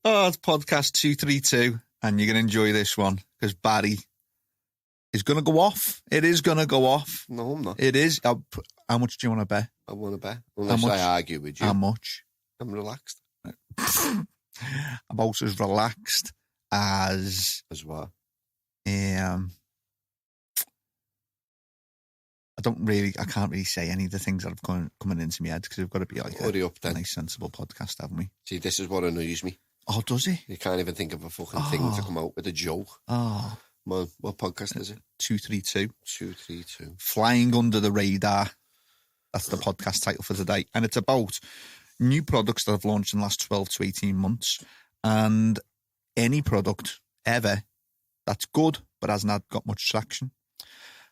Oh, it's podcast 232, and you're going to enjoy this one because Barry is going to go off. It is going to go off. No, I'm not. It is. How much do you want to bet? I want to bet. Unless I argue with you. How much? I'm relaxed. About as relaxed as... As what? I can't really say any of the things that have coming into my head because we've got to be like a nice, sensible podcast, haven't we? See, this is what annoys me. Oh, does he? You can't even think of a fucking thing to come out with a joke. Oh. Man, what podcast is it? 232. 232. Flying Under the Radar. That's the podcast title for today. And it's about new products that have launched in the last 12 to 18 months. And any product ever that's good but hasn't got much traction.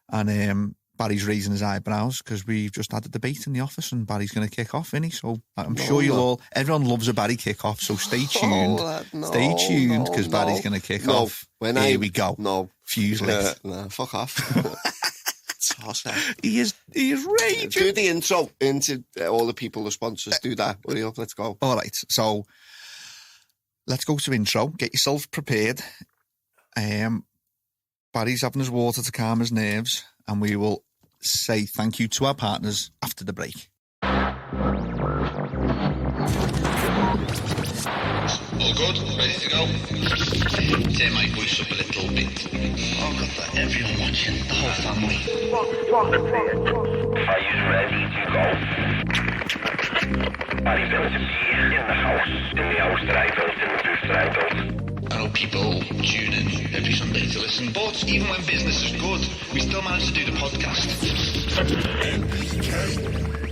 And Barry's raising his eyebrows because we've just had a debate in the office and Barry's going to kick off, isn't he? So I'm sure everyone loves a Barry kick off, so stay tuned. Stay tuned because Barry's going to kick off. Here we go. No. Fuse lit. No, fuck off. He is raging. Do the intro into all the people, the sponsors. Do that. Hurry up, let's go. All right, so let's go to intro. Get yourself prepared. Barry's having his water to calm his nerves, and we will say thank you to our partners after the break. All good? Ready to go? Turn my voice up a little bit. Oh, God, for everyone watching, the whole family. Are you ready to go? Are you built to be in the house that I built, in the booth that I built? I know people tune in every Sunday to listen, but even when business is good, we still manage to do the podcast. NPK Live.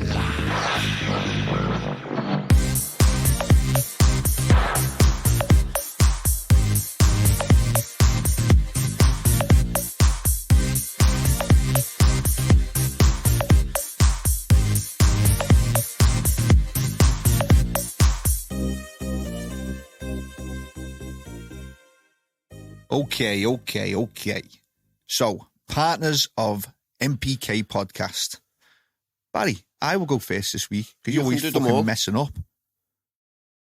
Okay. So, partners of NPK Podcast. Barry, I will go first this week because you're always fucking messing up.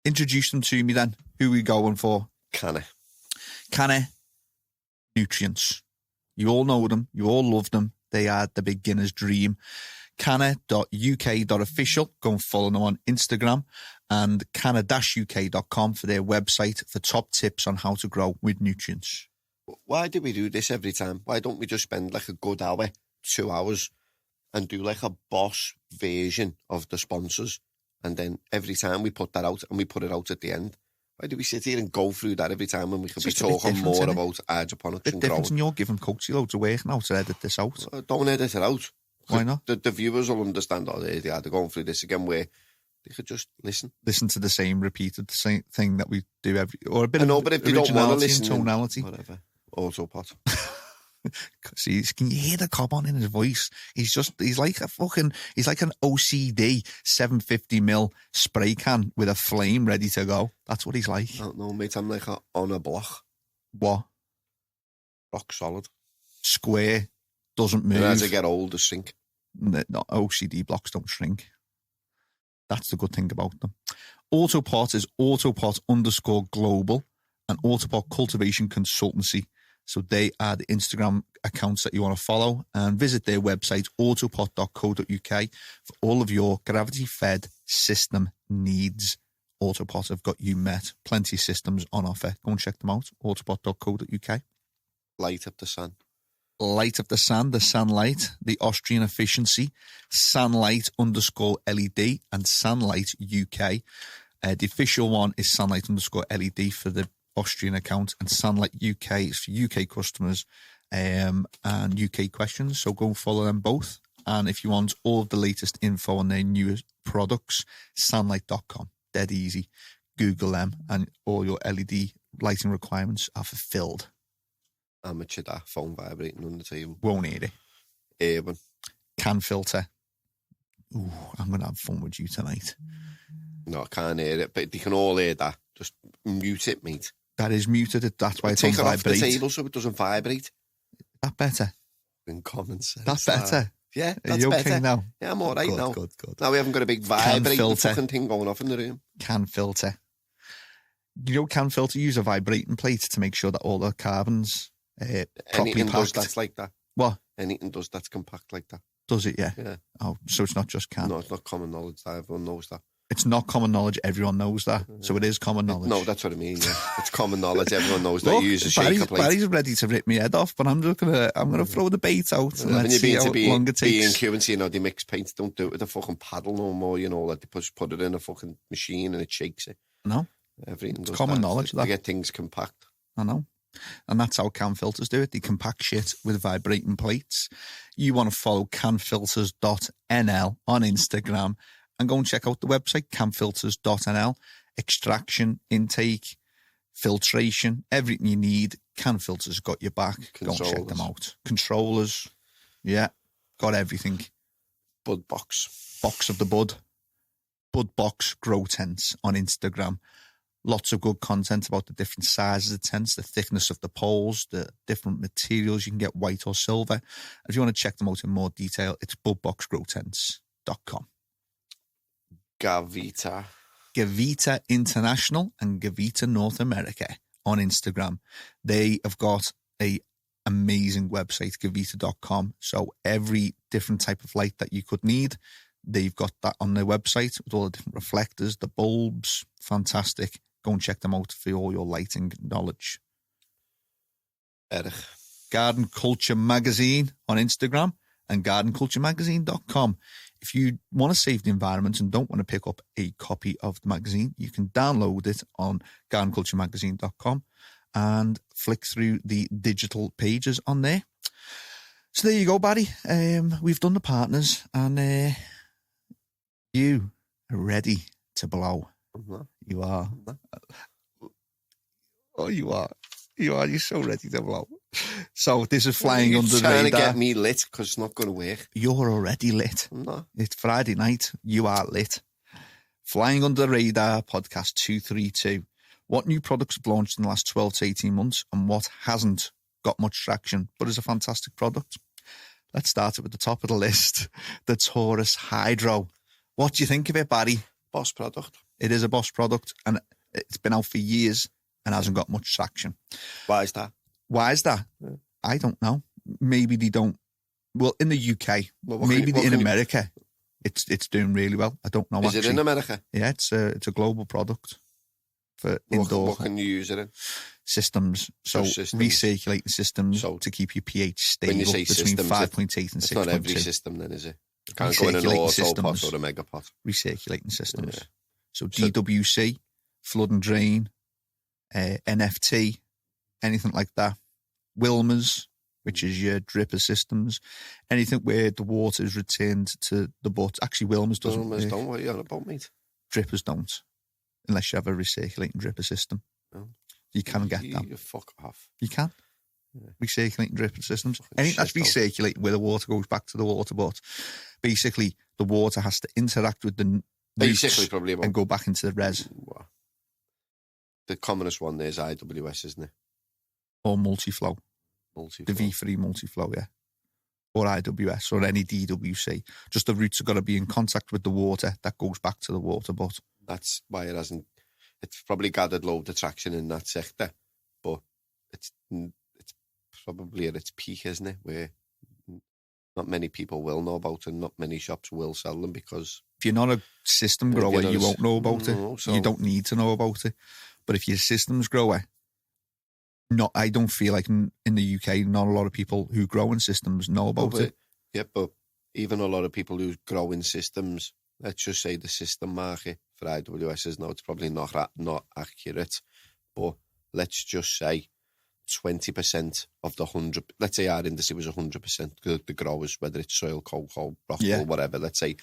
Introduce them to me then. Who are we going for? CANNA Nutrients. You all know them. You all love them. They are the beginner's dream. CANNA.uk.official. Go and follow them on Instagram. And canna-uk.com for their website for top tips on how to grow with nutrients. Why do we do this every time? Why don't we just spend like a good hour, 2 hours, and do like a boss version of the sponsors? And then every time we put that out and we put it out at the end. Why do we sit here and go through that every time when we could be talking more about hydroponics and growing? And you're giving coaches loads of work now to edit this out. Don't edit it out. Why not? The viewers will understand, they're going through this again where they could just listen. Listen to the same repeated thing that we do or a bit but if they don't want to listen, tonality. Whatever. AutoPot. See, can you hear the carbon in his voice? He's like an OCD 750ml spray can with a flame ready to go. That's what he's like. I don't know, mate. I'm like on a block. What? Rock solid. Square. Doesn't move. And as I get older, shrink. No, OCD blocks don't shrink. That's the good thing about them. AutoPot is AutoPot_global and AutoPot Cultivation Consultancy. So they are the Instagram accounts that you want to follow, and visit their website, autopot.co.uk, for all of your gravity-fed system needs. AutoPot have got you met. Plenty of systems on offer. Go and check them out, autopot.co.uk. Light up the sun. Light of the Sun, the SANlight, the Austrian efficiency, SANlight_LED and SANlight UK. The official one is SANlight_LED for the Austrian account, and SANlight UK is for UK customers and UK questions. So go and follow them both. And if you want all of the latest info on their newest products, SANlight.com. Dead easy. Google them and all your LED lighting requirements are fulfilled. Amateur that phone vibrating on the table. Won't hear it. Urban. Can filter. Ooh, I'm going to have fun with you tonight. No, I can't hear it, but they can all hear that. Just mute it, mate. That is muted. That's why it's take on it vibrate. Off the table so it doesn't vibrate. That better. In common sense. That's better. Yeah, that's Are you better. Okay now? Yeah, I'm all right good, now. Good. Now we haven't got a big vibrating fucking thing going off in the room. Can filter. can filter use a vibrating plate to make sure that all the carbon's properly Anything does packed. that's like that. What? Anything does that's compact like that. Does it, yeah? Yeah. Oh, so it's not just can. No, it's not common knowledge that everyone knows that. It's not common knowledge. Everyone knows that. So it is common knowledge. No, that's what I mean. Yeah. It's common knowledge. Everyone knows that Look, you use a shaker plate. Barry's ready to rip my head off, but I'm gonna throw the bait out and let's see how long it takes. B&Q and see, they mix paints. Don't do it with a fucking paddle no more. Like they put it in a fucking machine and it shakes it. No, everything. It's does common that. knowledge. They get things compact. I know. And that's how can filters do it. They compact shit with vibrating plates. You want to follow canfilters.nl on Instagram and go and check out the website, canfilters.nl. Extraction, intake, filtration, everything you need. Can Filters got your back. Go and check them out. Controllers. Yeah. Got everything. BudBox. Box of the Bud. BudBox Grow Tents on Instagram. Lots of good content about the different sizes of tents, the thickness of the poles, the different materials. You can get white or silver. If you want to check them out in more detail, it's budboxgrowtents.com. Gavita. Gavita International and Gavita North America on Instagram. They have got a amazing website, gavita.com. So every different type of light that you could need, they've got that on their website with all the different reflectors, the bulbs. Fantastic. Go and check them out for all your lighting knowledge. Erich. Garden Culture Magazine on Instagram and gardenculturemagazine.com. If you want to save the environment and don't want to pick up a copy of the magazine, you can download it on gardenculturemagazine.com and flick through the digital pages on there. So there you go, Barry. We've done the partners and you are ready to blow. Mm-hmm. You are. Oh, you are. You are. You're so ready to blow. So this is flying under the radar. Trying to get me lit because it's not going to work. You're already lit. No. It's Friday night. You are lit. Flying under the radar podcast 232. What new products have launched in the last 12 to 18 months and what hasn't got much traction but is a fantastic product? Let's start it with the top of the list. The Taurus Hydro. What do you think of it, Barry? Boss product. It is a Boss product and it's been out for years and hasn't got much traction. Why is that? Why is that? Yeah. I don't know. Maybe they don't. Well, in the UK, maybe in America, it's doing really well. I don't know. Is it in America? Yeah, it's a global product for indoor. What can you use it in? Systems. So recirculating systems to keep your pH stable between 5.8 and 6.2. It's not every system then, is it? You can't go in an AutoPot or a Megapot. Recirculating systems. Yeah. So DWC, flood and drain, NFT, anything like that. Wilmers, which is your dripper systems. Anything where the water is returned to the butt. Actually, Wilmers doesn't. Wilmers don't. What are you on about, mate? Drippers don't. Unless you have a recirculating dripper system. No. You can get them. You fuck off. You can. Yeah. Recirculating dripper systems. Anything that's recirculating where the water goes back to the water, but basically the water has to interact with the basically probably about, and go back into the res. The commonest one there is IWS, isn't it? Or multi-flow. The V3 multi-flow, yeah. Or IWS or any DWC. Just the roots have got to be in contact with the water that goes back to the water butt. That's why it hasn't. It's probably gathered loads of traction in that sector, but it's probably at its peak, isn't it? Where not many people will know about and not many shops will sell them because... If you're not a system grower, you won't know about it. So, you don't need to know about it. But if you're a systems grower, I don't feel like in the UK, not a lot of people who grow in systems know about it. Yeah, but even a lot of people who grow in systems, let's just say the system market for IWS is now, it's probably not accurate, but let's just say 20% of the 100, let's say our industry was 100%, the growers, whether it's soil, cocoa, broccoli, whatever, let's say,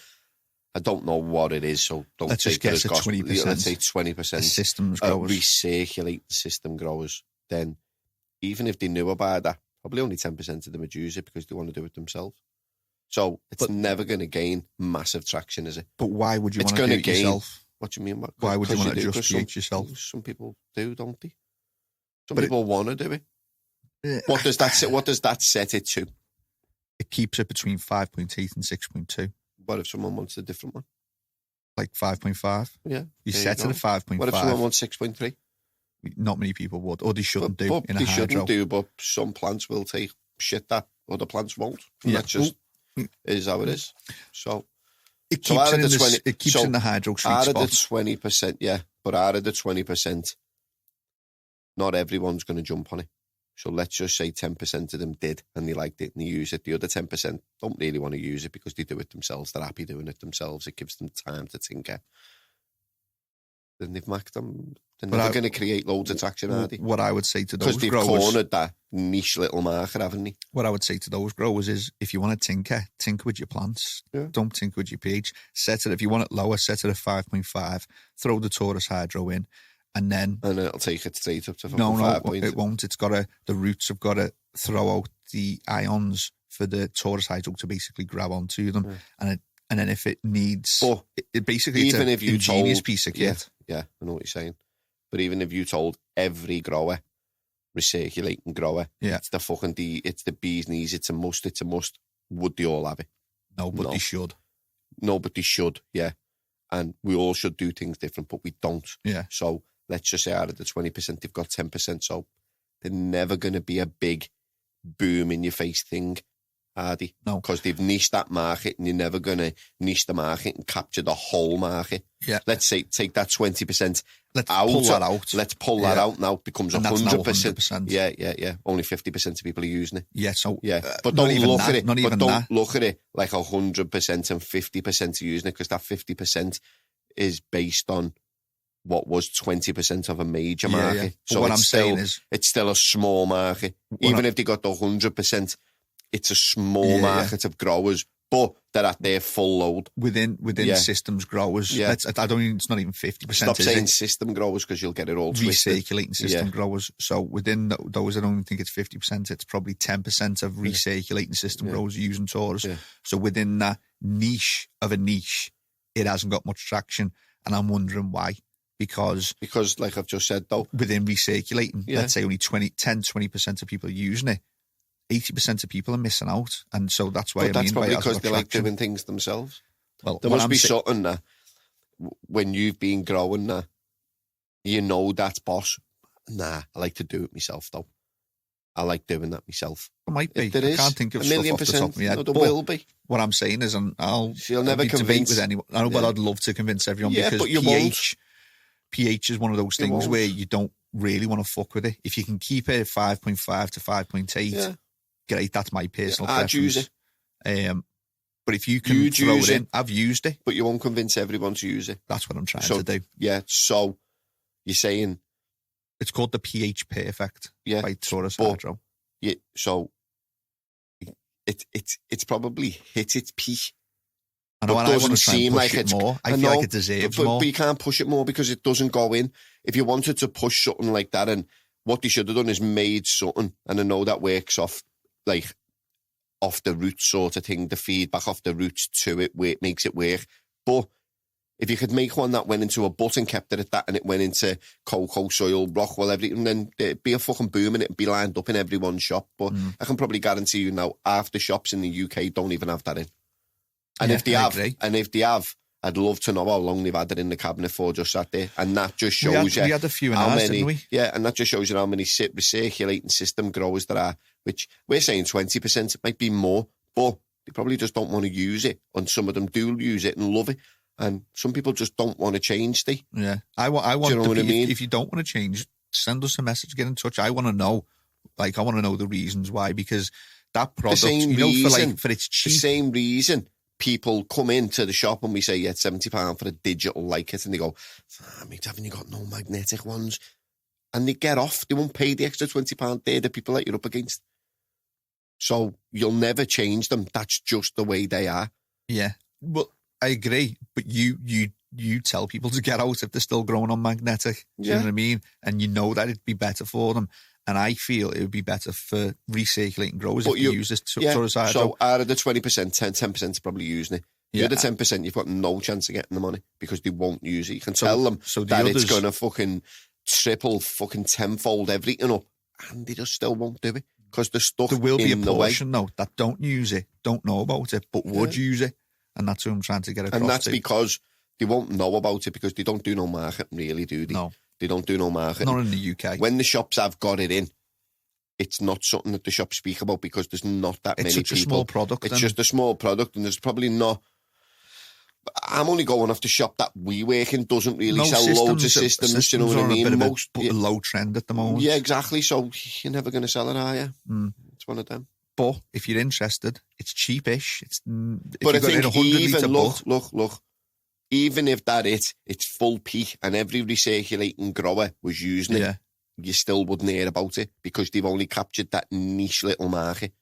I don't know what it is, so don't let's take just it as gospel. 20%. Let's say 20% systems growers. Recirculate system growers. Then, even if they knew about that, probably only 10% of them would use it because they want to do it themselves. So it's never going to gain massive traction, is it? But why would you want to do it yourself? What do you mean? Why would you want to just pH yourself? Some people do, don't they? Some people want to do it. What does that set it to? It keeps it between 5.8 and 6.2. What if someone wants a different one? Like 5.5? Yeah. You set it at 5.5. What if someone wants 6.3? Not many people would, or they shouldn't but do in a they hydro. shouldn't do, but some plants will take shit that other plants won't. And that just is how it is. So it keeps it in the hydro sweet out spot. of the 20%, yeah, but out of the 20%, not everyone's going to jump on it. So let's just say 10% of them did and they liked it and they use it. The other 10% don't really want to use it because they do it themselves. They're happy doing it themselves. It gives them time to tinker. Then they've macked them. They're never going to create loads of traction, are they? What I would say to those growers... Because they've cornered that niche little market, haven't they? What I would say to those growers is, if you want to tinker with your plants. Yeah. Don't tinker with your pH. Set it, if you want it lower, set it at 5.5. Throw the Taurus Hydro in. And it'll take it straight up to 5 points. It won't. The roots have got to throw out the ions for the Taurus Hydro to basically grab onto them. Yeah. And then if it needs... basically, even it's an ingenious piece of kit. Yeah, I know what you're saying. But even if you told every grower, recirculating grower, it's the bee's knees, it's a must, would they all have it? No, but they should. No, but they should, yeah. And we all should do things different, but we don't. Yeah. So let's just say out of the 20%, they've got 10%. So they're never going to be a big boom in your face thing, are they? No. Because they've niched that market and you're never going to niche the market and capture the whole market. Yeah. Let's say take that 20% Let's pull that out now. It becomes 100%. Yeah. Only 50% of people are using it. Yeah, so... but don't look at it. Don't look at it like 100% and 50% are using it, because that 50% is based on what was 20% of a major market. Yeah. So what I'm saying is... It's still a small market. Even if they got the 100%, it's a small market of growers, but they're at their full load. Within systems growers. Yeah. It's not even 50%. Stop saying system growers, because you'll get it all twisted. Recirculating system growers. So within those, I don't think it's 50%. It's probably 10% of recirculating system growers using Taurus. Yeah. So within that niche of a niche, it hasn't got much traction. And I'm wondering why. Because like I've just said, though, within recirculating, let's say only 10-20% of people are using it. 80% of people are missing out, and so that's why. But that's probably because they like doing things themselves. Well, there must be something that when you've been growing that, that's boss. Nah, I like to do it myself though. I like doing that myself. It might be. I can't think of 1,000,000%. Stuff off the top of my head. No, there will be. What I'm saying is, you'll never convince with anyone. I know, but I'd love to convince everyone because but you pH is one of those things where you don't really want to fuck with it. If you can keep it 5.5 to 5.8. Great, that's my personal preference. I'd use it. But if you can throw it in, I've used it. But you won't convince everyone to use it. That's what I'm trying to do. Yeah, so you're saying... It's called the pH Perfect by Taurus Hydro. Yeah, so it's probably hit its peak. I know, and I want to try and push it more. I feel like it deserves more. But you can't push it more because it doesn't go in. If you wanted to push something like that, and what they should have done is made something, and I know that works off the roots sort of thing, the feedback off the roots to it, where it makes it work. But if you could make one that went into a butt and kept it at that, and it went into cocoa, soil, rockwell, everything, then it'd be a fucking boom and it'd be lined up in everyone's shop. But I can probably guarantee you now, half the shops in the UK don't even have that in. And if they have, I'd love to know how long they've had it in the cabinet for, just sat there. And that just shows you... We had a few in ours, didn't we? Yeah, and that just shows you how many recirculating system growers there are, which we're saying 20%, it might be more, but they probably just don't want to use it. And some of them do use it and love it. And some people just don't want to change, Yeah. I want do you know what I mean? If you don't want to change, send us a message, get in touch. I want to know. I want to know the reasons why, because that product, for its cheap... The same reason people come into the shop and we say, yeah, £70 for a digital like kit, and they go, mate, haven't you got no magnetic ones? And they get off. They won't pay the extra £20. They're the people that you're up against. So you'll never change them. That's just the way they are. Yeah. Well, I agree. But you tell people to get out if they're still growing on magnetic. Do you know what I mean? And you know that it'd be better for them. And I feel it would be better for recirculating growers if you use this Taurus Hydro. So out of the 20%, 10% is probably using it. The other 10%, you've got no chance of getting the money because they won't use it. You can tell them that it's going to fucking triple, fucking tenfold everything up, and they just still won't do it because they're stuck in the way. There will be a portion, though, that don't use it, don't know about it, but would use it. And that's who I'm trying to get across. And that's because they won't know about it because they don't do no marketing, really, do they? No. They don't do no marketing. Not in the UK. When the shops have got it in, it's not something that the shops speak about because there's not that many people. It's such a small product. It's just a small product, and there's probably not. I'm only going off the shop that we work in doesn't really sell loads of systems. You know what I mean? Most a low trend at the moment. Yeah, exactly. So you're never going to sell it, are you? It's one of them. But if you're interested, it's cheapish. But I think even look. Even if it's full peak and every recirculating grower was using it, you still wouldn't hear about it because they've only captured that niche little market.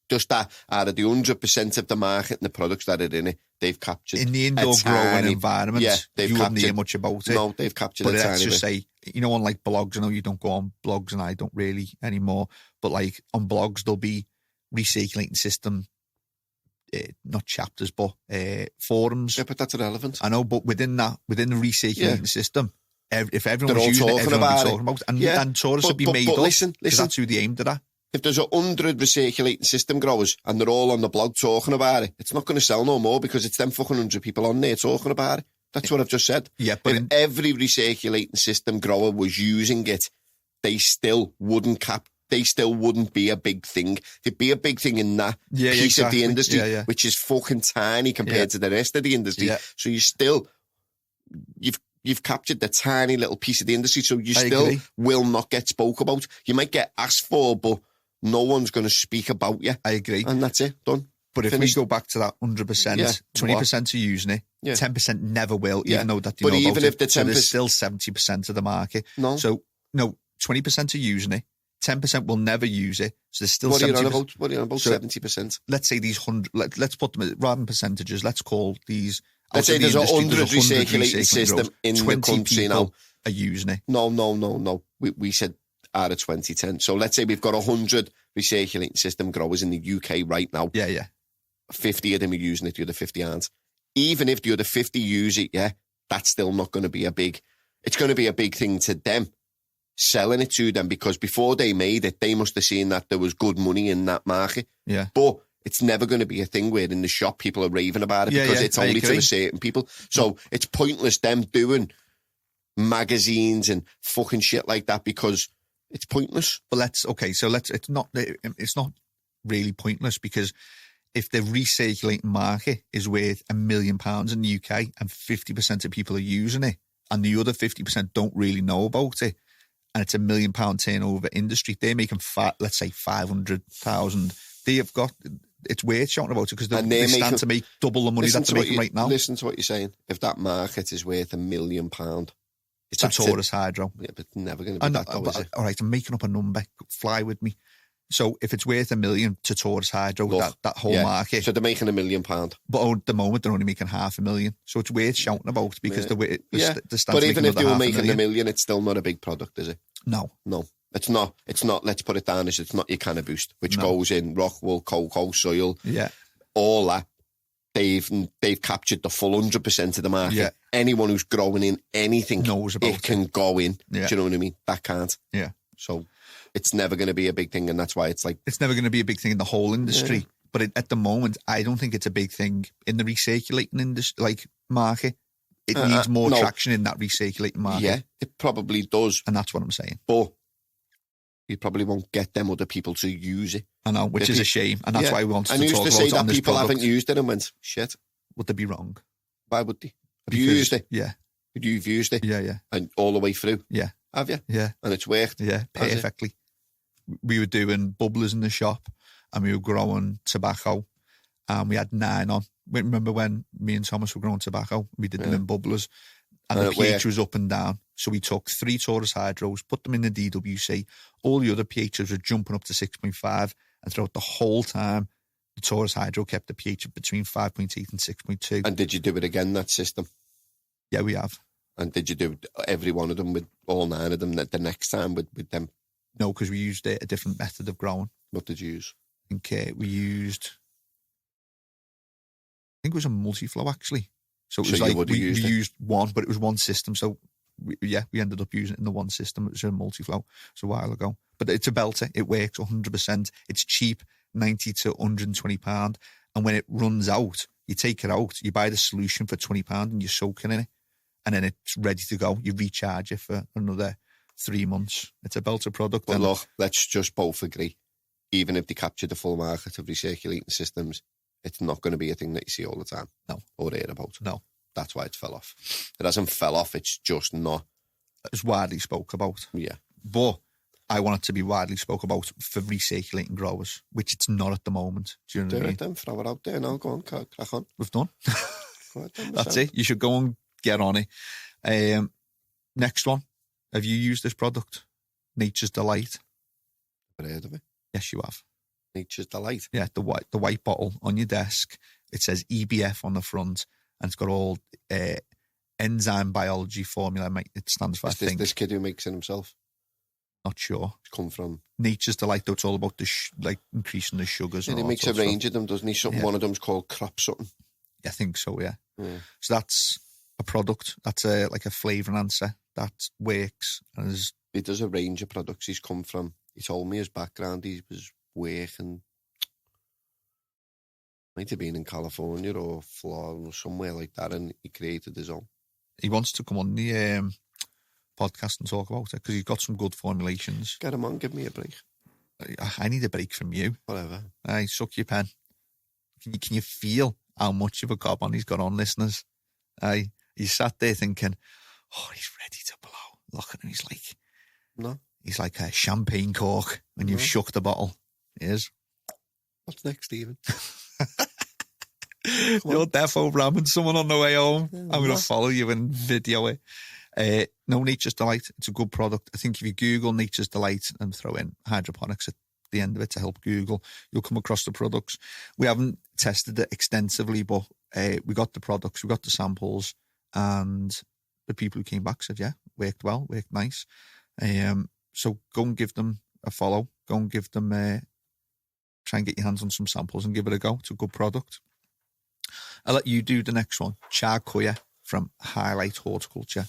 Just that out of the 100% of the market and the products that are in it, they've captured. In the indoor growing environment, you wouldn't hear much about it. No, they've captured it. But let's just say, on like blogs, I know you don't go on blogs and I don't really anymore, but like on blogs, there'll be recirculating system, not chapters, but forums. Yeah, but that's irrelevant. I know, but within the recirculating system, if everyone's all using it, everyone will be about talking about it. And tourists would be made up. Listen, that's who they aimed at. If there's 100 recirculating system growers and they're all on the blog talking about it, it's not going to sell no more because it's them fucking 100 people on there talking about it. That's what I've just said. Yeah, but if every recirculating system grower was using it, they still wouldn't be a big thing. They'd be a big thing in that piece of the industry, which is fucking tiny compared to the rest of the industry. Yeah. So you've captured the tiny little piece of the industry, so you still will not get spoke about. You might get asked for, but no one's going to speak about you. I agree. And that's it, done. But if we go back to that 100%, 20% are using it, 10% never will, even though that they know about it. So there's still 70% of the market. No. So, 20% are using it, 10% will never use it, so there's still 70%. What are you on about, 70%? Let's say these 100, let's put them, rather than percentages, let's call these... Let's say there's 100 recirculating system in the country now. Are using it. No. We said out of 2010. So let's say we've got 100 recirculating system growers in the UK right now. Yeah. 50 of them are using it, the other 50 aren't. Even if the other 50 use it, that's still not going to be it's going to be a big thing to them, selling it to them, because before they made it, they must have seen that there was good money in that market. Yeah. But it's never going to be a thing where in the shop people are raving about it because it's only to a certain people. So it's pointless them doing magazines and fucking shit like that because it's pointless. But it's not really pointless, because if the recirculating market is worth $1 million in the UK and 50% of people are using it and the other 50% don't really know about it, and it's $1 million turnover industry, they're making let's say 500,000. They have got... It's worth shouting about it because they stand to make double the money that they're making right now. Listen to what you're saying. If that market is worth $1 million, it's a Taurus Hydro. Yeah, but it's never going to be that though, is it? All right, I'm making up a number. Fly with me. So if it's worth $1 million to Taurus Hydro, that whole market. So they're making $1 million. But at the moment, they're only making $500,000. So it's worth shouting about because the but even if they were making $1 million, it's still not a big product, is it? No. It's not, let's put it down as it's not your CANNA Boost, which goes in rock wool, cocoa, soil, all that. They've captured the full 100% of the market. Yeah. Anyone who's growing in anything knows about it. Can go in. Yeah. Do you know what I mean? That can't. Yeah. So it's never going to be a big thing, and that's why it's like... It's never going to be a big thing in the whole industry. Yeah. But at the moment, I don't think it's a big thing in the recirculating industry, market. It needs more traction in that recirculating market. Yeah, it probably does. And that's what I'm saying. But you probably won't get them other people to use it. I know, which is a shame. And that's why we wanted to talk about it on this say that people haven't used it and went, shit. Would they be wrong? Why would they? Have you used it? Yeah. You've used it? Yeah. And all the way through? Yeah. Have you? Yeah. And it's worked? Yeah, perfectly. We were doing bubblers in the shop and we were growing tobacco and we had 9 on. Remember when me and Thomas were growing tobacco? We did them in bubblers and the pH was up and down. So we took 3 Taurus Hydros, put them in the DWC. All the other pHs were jumping up to 6.5, and throughout the whole time, the Taurus Hydro kept the pH between 5.8 and 6.2. And did you do it again, that system? Yeah, we have. And did you do every one of them with all 9 of them the next time with them? No, because we used a different method of growing. What did you use? Okay, we used... I think it was a multi-flow, actually. So it was we used one, but it was one system. So we ended up using it in the one system. It was a multi-flow. It was a while ago. But it's a belter. It works 100%. It's cheap, £90 to £120. And when it runs out, you take it out, you buy the solution for £20 and you're soaking in it. and then it's ready to go. You recharge it for another 3 months. It's a belter product. But look, let's just both agree. Even if they capture the full market of recirculating systems, it's not going to be a thing that you see all the time. No. Or hear about. No. That's why it fell off. It hasn't fell off, it's just not. It's widely spoke about. Yeah. But I want it to be widely spoke about for recirculating growers, which it's not at the moment. Do you know what I mean? Then throw it out there now. Go on, crack on. We've done. Right, then, That's it. You should go and get on it. Next one. Have you used this product? Nature's Delight. I've heard of it. Yes, you have. Nature's Delight. Yeah, the white bottle on your desk. It says EBF on the front, and it's got all enzyme biology formula. It stands for, I think. This kid who makes it himself? Not sure. It's come from Nature's Delight, though. It's all about the increasing the sugars. Yeah, he makes a range of them, doesn't he? Something. One of them's called crop something. I think so, yeah. Yeah. So that's a product. That's like a flavour enhancer that works. And he does a range of products. He's come from. He told me his background. He was working. Might have been in California or Florida or somewhere like that, and he created his own. He wants to come on the podcast and talk about it because he's got some good formulations. Get him on. Give me a break. I need a break from you. Whatever. Hey, suck your pen. Can you feel how much of a gob on he's got on, listeners? Hey, he's sat there thinking, oh, he's ready to blow. Look at him. He's like, no. He's like a champagne cork when you've shook the bottle. He is. What's next, Stephen? You're defo ramming someone on the way home. Yeah, I'm going to follow you and video it. No, Nature's Delight. It's a good product. I think if you Google Nature's Delight and throw in hydroponics at the end of it to help Google, you'll come across the products. We haven't tested it extensively, but we got the products, we got the samples, and the people who came back said, yeah, worked well, worked nice. So go and give them a follow. Go and give them, try and get your hands on some samples and give it a go. It's a good product. I'll let you do the next one. Charcoya from Highlight Horticulture.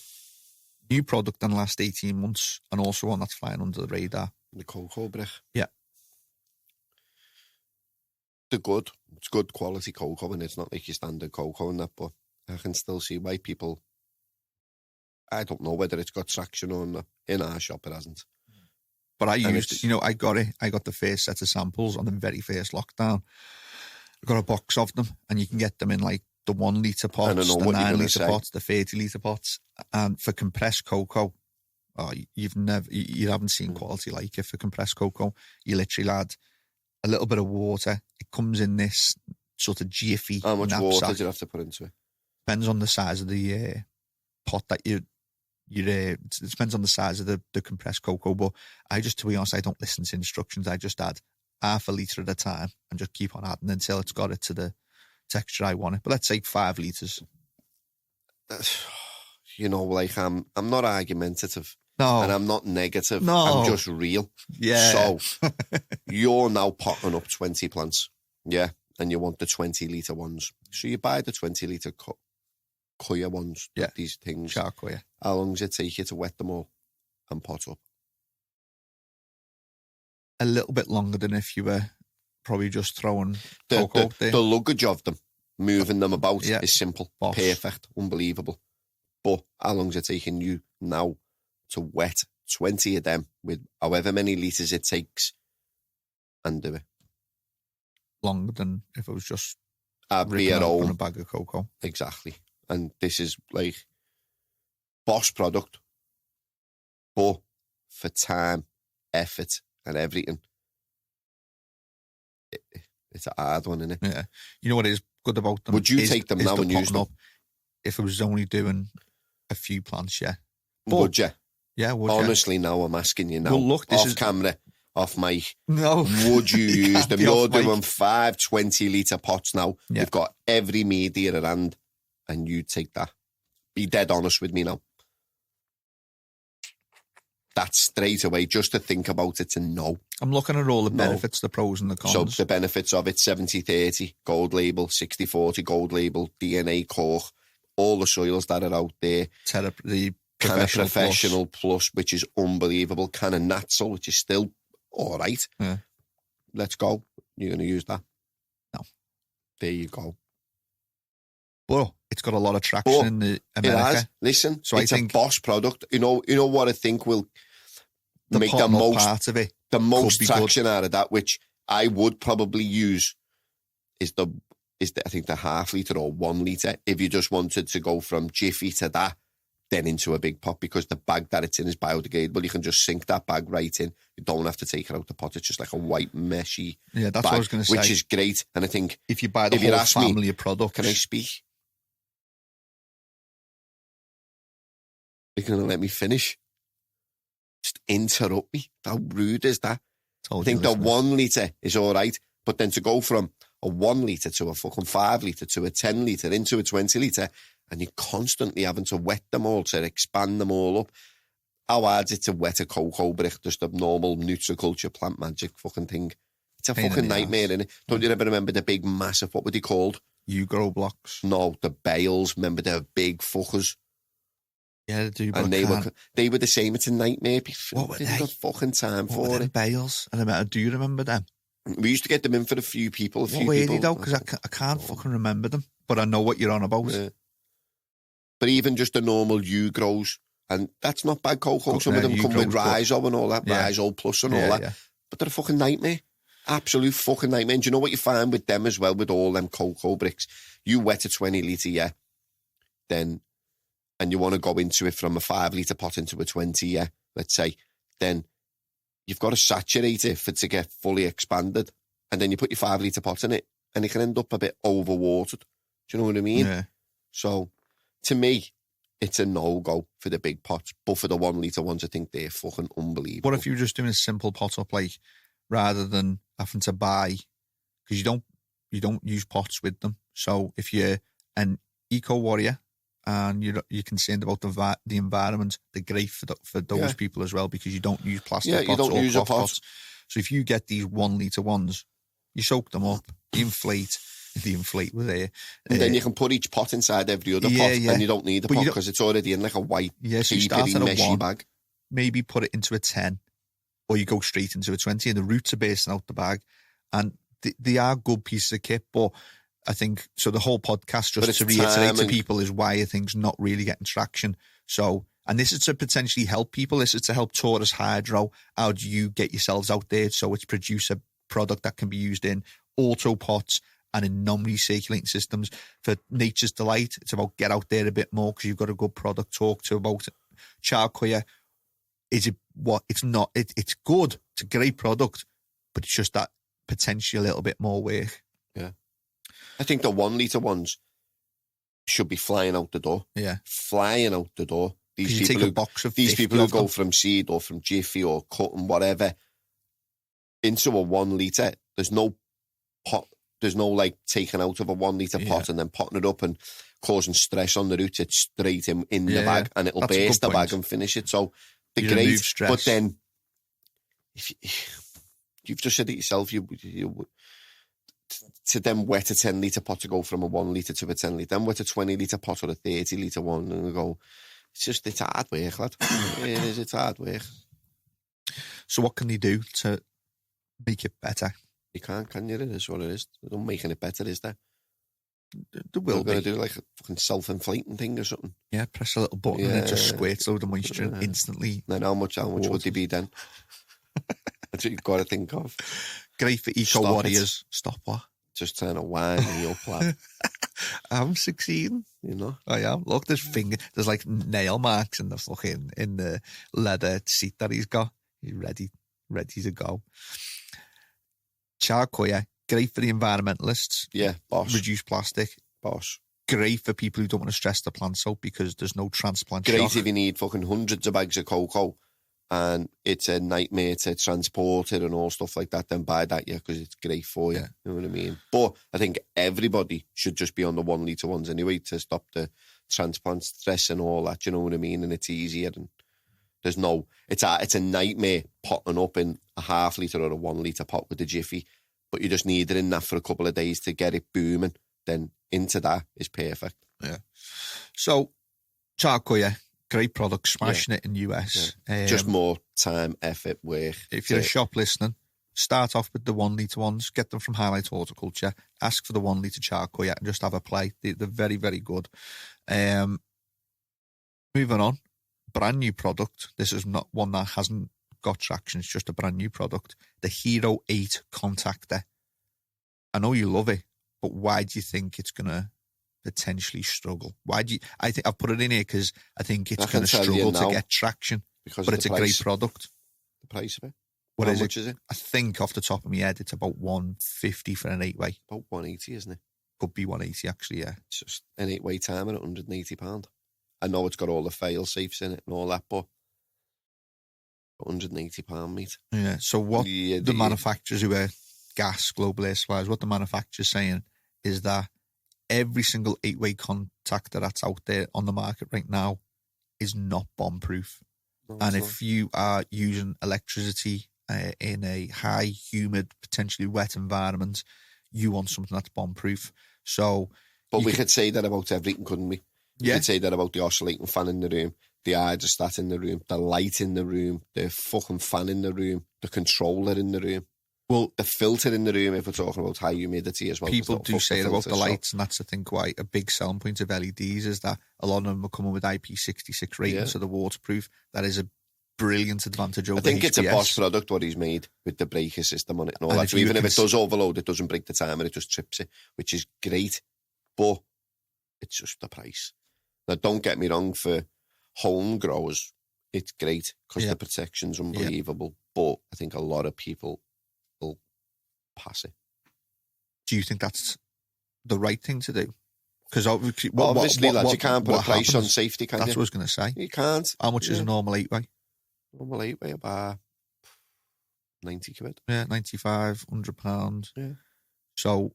New product in the last 18 months and also one that's flying under the radar. The cocoa brick. Yeah. They're good. It's good quality cocoa and it's not like your standard cocoa and that, but I can still see why people, I don't know whether it's got traction or not. In our shop it hasn't. But I used it, I got it. I got the first set of samples on the very first lockdown. I got a box of them and you can get them in like the 1 litre pots, the 9 litre pots, the 30 litre pots. And for compressed cocoa, you haven't seen quality like it for compressed cocoa. You literally add a little bit of water. It comes in this sort of jiffy. How much knapsack. water do you have to put into it? Depends on the size of the pot that it depends on the size of the compressed cocoa, but to be honest, I don't listen to instructions. I just add half a litre at a time and just keep on adding until it's got it to the texture I want it. But let's say 5 litres. Like I'm not argumentative. No. And I'm not negative. No. I'm just real. Yeah. So you're now potting up 20 plants. Yeah. And you want the 20 litre ones. So you buy the 20 litre Koya ones. Yeah. These things. Charcoya. How long does it take you to wet them all and pot up? A little bit longer than if you were probably just throwing cocoa there. The luggage of them, moving them about Yeah. is simple. Boss. Perfect. Unbelievable. But how long is it taking you now to wet 20 of them with however many litres it takes and do it? Longer than if it was just I'd be ripping at open home. a bag of cocoa. Exactly. And this is like boss product, but for time, effort and everything, it's a hard one, isn't it? Yeah. You know what is good about them? Would you take them now and use them? Up if it was only doing a few plants, yeah. Would you? Yeah, would you? Honestly, now I'm asking you now. Well, look, this off is camera, off mic. No. Would you use can't them? be You're off mic. doing 5 20-litre pots now. Yeah. You've got every media at hand, and you take that. Be dead honest with me now. That's straight away, just to think about it and know. I'm looking at all the No. benefits, the pros and the cons. So the benefits of it, 70-30, gold label, 60-40, gold label, DNA core, all the soils that are out there. The CANNA Professional Professional Plus, which is unbelievable. CANNA Natural, which is still all right. Yeah. Let's go. You're going to use that? No. There you go. But it's got a lot of traction in the America. It has. Listen, so it's I think a boss product. You know what I think will make the potting up most part of it. The most be traction good. out of that, which I would probably use, is the I think the half litre or 1 litre. If you just wanted to go from Jiffy to that, then into a big pot, because the bag that it's in is biodegradable. You can just sink that bag right in. You don't have to take it out the pot. It's just like a white meshy Yeah, that's bag, what I was going to say. which is great. And I think if you buy the if you whole ask me, family of products. can I speak? You're going to let me finish? Just interrupt me. How rude is that? I think the 1 litre is all right, but then to go from a 1 litre to a fucking 5 litre to a 10 litre into a 20 litre, and you're constantly having to wet them all to expand them all up. How hard is it to wet a cocoa brick, just a normal Nutriculture plant magic fucking thing? It's a fucking nightmare, innit? Don't you ever remember the big massive, what were they called? grow blocks. No, the bales. Remember the big fuckers? Yeah, they do. But And they were the same. It's a nightmare. What were they? they? Got fucking time What for were it. them bales? And do you remember them? We used to get them in for a few people. What were they though? Because I can't fucking remember them. But I know what you're on about. Yeah. But even just the normal grows, and that's not bad cocoa. Some of them come with Rhizo and all that, Rhizo Plus and all that. Yeah. But they're a fucking nightmare. Absolute fucking nightmare. And do you know what you find with them as well, with all them cocoa bricks? You wet a 20 litre, then, and you want to go into it from a 5 litre pot into a 20, let's say, then you've got to saturate it for it to get fully expanded. And then you put your 5 litre pot in it, and it can end up a bit overwatered. Do you know what I mean? Yeah. So, to me, it's a no-go for the big pots. But for the 1 litre ones, I think they're fucking unbelievable. What if you were just doing a simple pot up, like, rather than having to buy, because you don't use pots with them. So if you're an eco warrior and you're concerned about the environment, they're great for those people as well, because you don't use plastic pots or cloth pots. So if you get these 1 litre ones, you soak them up, you inflate. The inflate were there. And then you can put each pot inside every other pot, and you don't need a pot because it's already in like a white, so you start at a meshy 1, bag. Maybe put it into a 10, or you go straight into a 20, and the roots are bursting out the bag. And they are good pieces of kit, but I think, so the whole podcast, just to reiterate to people, is why I think's not really getting traction. So, and this is to potentially help people. This is to help Taurus Hydro. How do you get yourselves out there so it's produce a product that can be used in AutoPots and in non-recirculating systems? For Nature's Delight, it's about get out there a bit more, because you've got a good product. Talk to about Charcoya. Is it what? It's not. It's good. It's a great product, but it's just that potentially a little bit more work. Yeah. I think the 1 litre ones should be flying out the door. Yeah. Flying out the door. These people who go from seed or from Jiffy or cut and whatever into a 1 litre, there's no pot. There's no like taking out of a 1 litre pot and then potting it up and causing stress on the roots. It's straight in the bag, and it'll burst the bag and finish it. So they're great. But then if you've just said it yourself, you to then wet a 10 litre pot to go from a 1 litre to a 10 litre, then wet a 20 litre pot or a 30 litre one, and go, it's hard work, lad. It's hard work. So what can they do to make it better? You can't, can you? It is what it is. They're not making it better, is there? There will be. They're going to do like a fucking self-inflating thing or something. Yeah, press a little button and it just squirts load of moisture instantly. Then how much would they be then? That's what you've got to think of. Great for eco warriors. Stop what? Just trying to wind me up, lad. I'm succeeding. You know? I am. Look, there's like nail marks in the fucking, in the leather seat that he's got. He's ready to go. Charcoya, great for the environmentalists. Yeah, boss. Reduce plastic. Boss. Great for people who don't want to stress the plants out because there's no transplant Great shock. if you need fucking hundreds of bags of cocoa and it's a nightmare to transport it and all stuff like that, then buy that, because it's great for you. You know what I mean? But I think everybody should just be on the 1 litre ones anyway to stop the transplant stress and all that, you know what I mean? And it's easier, and there's no, it's a nightmare potting up in a half litre or a 1 litre pot with the Jiffy, but you just need it in that for a couple of days to get it booming. Then into that is perfect. Yeah. So, Charcoya, great product, smashing it in US. Yeah. Just more time, effort, work. If you're a shop listening, start off with the 1 litre ones, get them from Highlight Horticulture, ask for the 1 litre charcoal, and just have a play. They're very, very good. Moving on, brand new product. This is not one that hasn't got traction. It's just a brand new product. The Hero 8 Contactor. I know you love it, but why do you think it's going to potentially struggle? I think I've put it in here because I think it's going to struggle to get traction, but it's a great product. The price of it? How much is it? I think off the top of my head, it's about 150 for an 8-way. About 180, isn't it? Could be 180 actually, yeah. It's just an 8-way timer at £180. I know it's got all the fail safes in it and all that, but £180, mate. Yeah. So what the manufacturers who are gas, global air suppliers, what the manufacturer's saying is that every single 8-way contactor that's out there on the market right now is not bomb-proof. And if you are using electricity in a high, humid, potentially wet environment, you want something that's bomb-proof. So, but we could say that about everything, couldn't we? We Yeah. could say that about the oscillating fan in the room, the hydrostat in the room, the light in the room, the fucking fan in the room, the controller in the room. Well, the filter in the room, if we're talking about high humidity as well. People do say about the lights, and that's, I think, quite a big selling point of LEDs, is that a lot of them are coming with IP66 ratings, so they're waterproof. That is a brilliant advantage over I think HPS. it's a Bosch product, what he's made, with the breaker system on it and all that. So even if it does overload, it doesn't break the timer, it just trips it, which is great. But it's just the price. Now, don't get me wrong, for home growers, it's great because the protection's unbelievable. But I think a lot of people will pass it. Do you think that's the right thing to do? Because obviously, lads, you can't put a price on safety, can you? That's what I was going to say. You can't. How much is a normal 8-way? Normal 8-way about 90 quid. Yeah, £95, £100. Yeah. So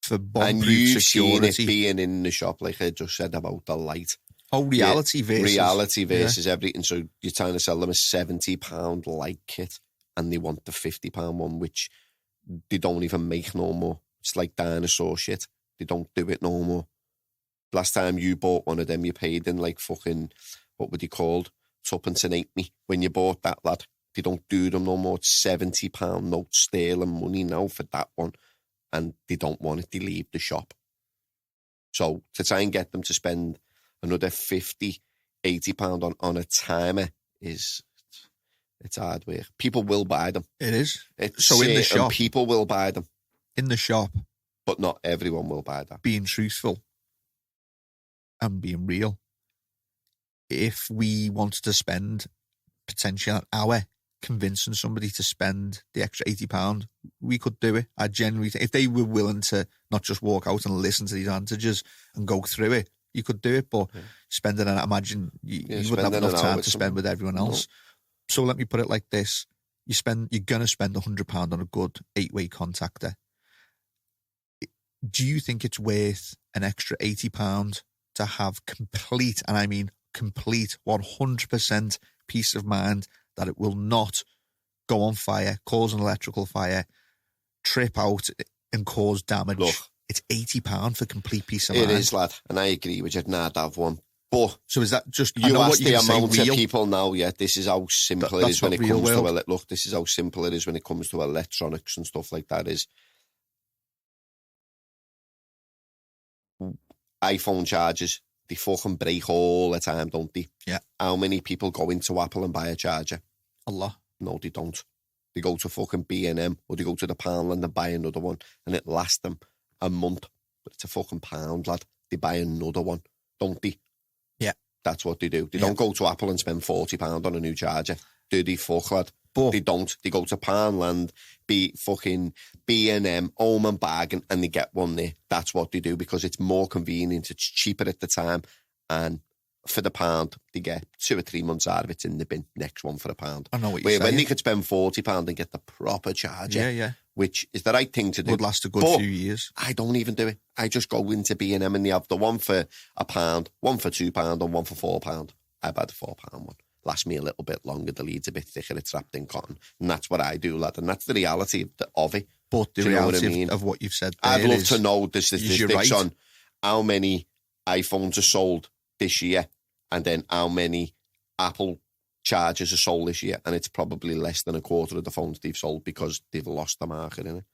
for bomb-proof and you've security, seen it being in the shop, like I just said about the light. Oh, reality versus everything. So you're trying to sell them a £70 light kit, and they want the £50 one, which they don't even make no more. It's like dinosaur shit. They don't do it no more. Last time you bought one of them, you paid in like fucking, what were they called? Tuppence and 8 when you bought that, lad. They don't do them no more. It's £70 note sterling money now for that one, and they don't want it. They leave the shop. So to try and get them to spend another £50, £80 on a timer it's hard work. People will buy them. It is. So in the shop, people will buy them. In the shop, but not everyone will buy that. Being truthful and being real, if we wanted to spend potentially an hour convincing somebody to spend the extra £80, we could do it. I genuinely think if they were willing to not just walk out and listen to these advantages and go through it, you could do it. But spending an, I imagine you wouldn't have enough time to spend with everyone else. No. So let me put it like this: you're going to spend £100 on a good 8-way contactor. Do you think it's worth an extra £80 to have complete, and I mean complete, 100% peace of mind that it will not go on fire, cause an electrical fire, trip out and cause damage? Look, it's £80 for complete peace of mind. It is, lad, and I agree with you. I'd have one. But so is that just you ask the amount of people now? Yeah, this is how simple it is when it comes to it. Look, this is how simple it is when it comes to electronics and stuff like that. Is iPhone chargers, they fucking break all the time, don't they? Yeah. How many people go into Apple and buy a charger? A lot. No, they don't. They go to fucking B&M or they go to the Poundland and buy another one, and it lasts them a month. But it's a fucking pound, lad. They buy another one, don't they? Yeah. That's what they do. They don't go to Apple and spend £40 on a new charger. Do they, fuck, lad? But they don't. They go to Poundland, fucking B&M, Home and Bargain, and they get one there. That's what they do because it's more convenient. It's cheaper at the time. And for the pound, they get 2 or 3 months out of it in the bin. Next one for £1. I know what you're saying. When they could spend £40 and get the proper charger, which is the right thing to do. Would last a good few years. I don't even do it. I just go into B&M and they have the one for £1, one for £2 and one for £4. I buy the £4 one. Lasts me a little bit longer, the lead's a bit thicker, it's wrapped in cotton. And that's what I do, lad. And that's the reality of it. But the reality of what you've said there I'd love to know the statistics on how many iPhones are sold this year and then how many Apple chargers are sold this year, and it's probably less than a quarter of the phones they've sold because they've lost the market in it.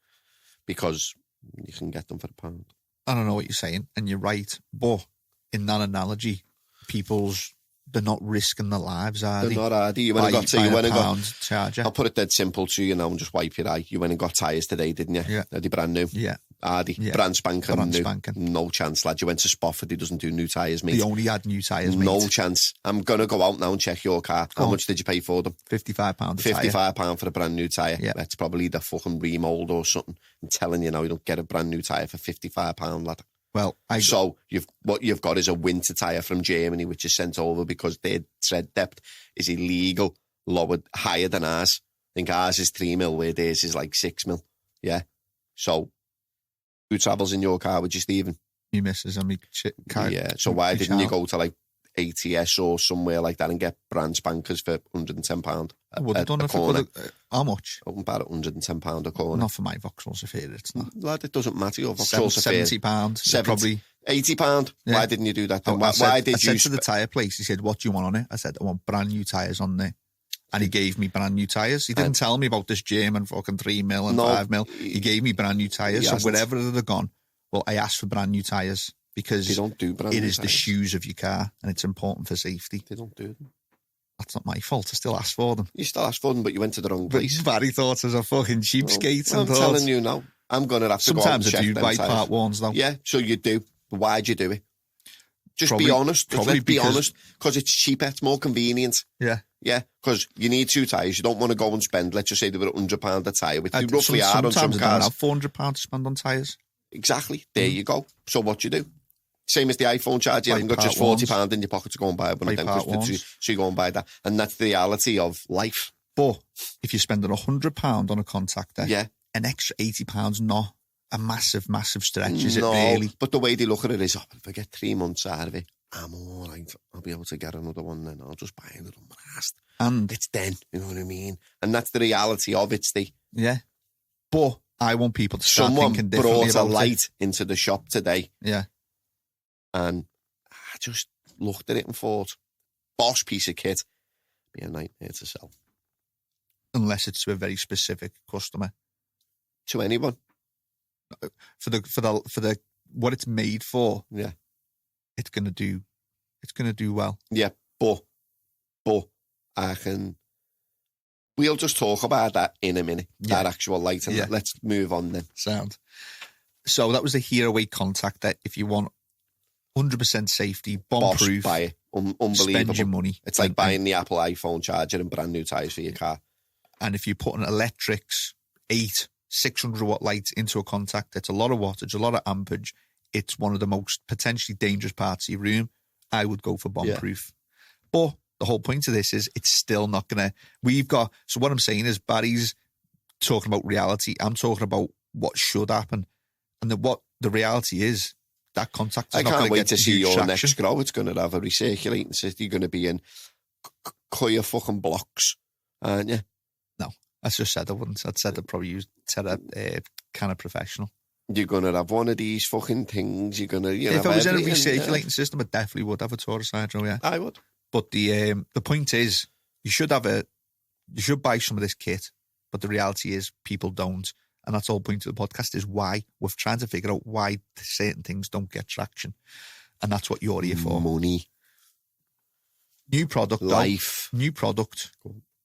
Because you can get them for £1. I don't know what you're saying, and you're right. But in that analogy, they're not risking their lives, are they? They're not, are they? You went and got £1 charger. I'll put it dead simple to you now and just wipe your eye. You went and got tyres today, didn't you? Yeah. Are they brand new? Yeah. Are they? Yeah. Brand spanking new? Spanking. No chance, lad. You went to Spofford, he doesn't do new tyres, mate. They only had new tyres, mate. No chance. I'm going to go out now and check your car. How much did you pay for them? £55 £55 for a brand new tyre. Yeah. That's probably the fucking remold or something. I'm telling you now, you don't get a brand new tyre for £55, lad. Well, So what you've got is a winter tyre from Germany, which is sent over because their tread depth is illegal, higher than ours. I think ours is 3 mil, where theirs is like 6 mil. Yeah. So who travels in your car with you, Stephen? Me missus and me car. Yeah. So why didn't you go to like ATS or somewhere like that and get brand spankers for £110? I would have done it for how much? About £110 a corner. Not for my Vauxhall Zafira, it's not. Lad, it doesn't matter. Your Vauxhall Zafira. £70. Probably £80. Yeah. Why didn't you do that then? I Why did you said to the tyre place, he said, what do you want on it? I said, I want brand new tyres on there. And he gave me brand new tyres. He didn't tell me about this German fucking 3 mil and 5 mil. He gave me brand new tyres. So wherever they're gone, well, I asked for brand new tyres because they don't do brand new the tyres. shoes of your car and it's important for safety. They don't do them. That's not my fault. I still asked for them. You still asked for them, but you went to the wrong place. Barry thought I was a fucking cheapskate. I'm telling you now. I'm going to have to go out and check them. Sometimes I do buy part ones, though. Yeah, so you do. But why'd you do it? Just be honest. Let's be honest. Because it's cheaper. It's more convenient. Yeah. Yeah, because you need 2 tyres. You don't want to go and spend, let's just say they were £100 a tyre, which you roughly are on some cars. I don't have £400 to spend on tyres. Exactly. There you go. So what you do? Same as the iPhone charger. You haven't got just £40 in your pocket to go and buy one of them. So you go and buy that. And that's the reality of life. But if you're spending £100 on a contactor, yeah, an extra £80 not a massive, massive stretch, is it really? But the way they look at it is, if I get 3 months out of it, I'm all right. I'll be able to get another one then. I'll just buy another one last. And it's then, you know what I mean? And that's the reality of it, Steve. Yeah. But I want people to start thinking differently about it. Someone brought a light into the shop today. Yeah. And I just looked at it and thought, boss piece of kit, be a nightmare to sell. Unless it's to a very specific customer. To anyone. For the what it's made for. Yeah. It's gonna do well. Yeah, but we'll just talk about that in a minute. Yeah. That actual light, and let's move on then. Sound. So that was a Hero-8 contactor. If you want 100% safety, bomb-proof, buy it. Unbelievable. Spend your money. It's like buying the Apple iPhone charger and brand new tyres for your car. And if you put an electrics 600-watt light into a contactor, it's a lot of wattage, a lot of ampage. It's one of the most potentially dangerous parts of your room. I would go for bomb-proof. But the whole point of this is it's still not going to... So what I'm saying is Barry's talking about reality. I'm talking about what should happen. And what the reality is, that contact is not going to get... I can't wait to see your traction. next grow. It's going to have a recirculating system. You're going to be in clear fucking blocks, aren't you? No, I just said I wouldn't. I'd said I'd probably said a CANNA professional. You're going to have one of these fucking things. You're going to... if I was in a recirculating system, I definitely would have a Taurus Hydro, yeah. I would. But the point is, you should buy some of this kit, but the reality is people don't. And that's the whole point of the podcast is why. We're trying to figure out why certain things don't get traction. And that's what you're here for. Money. New product. Life. New product.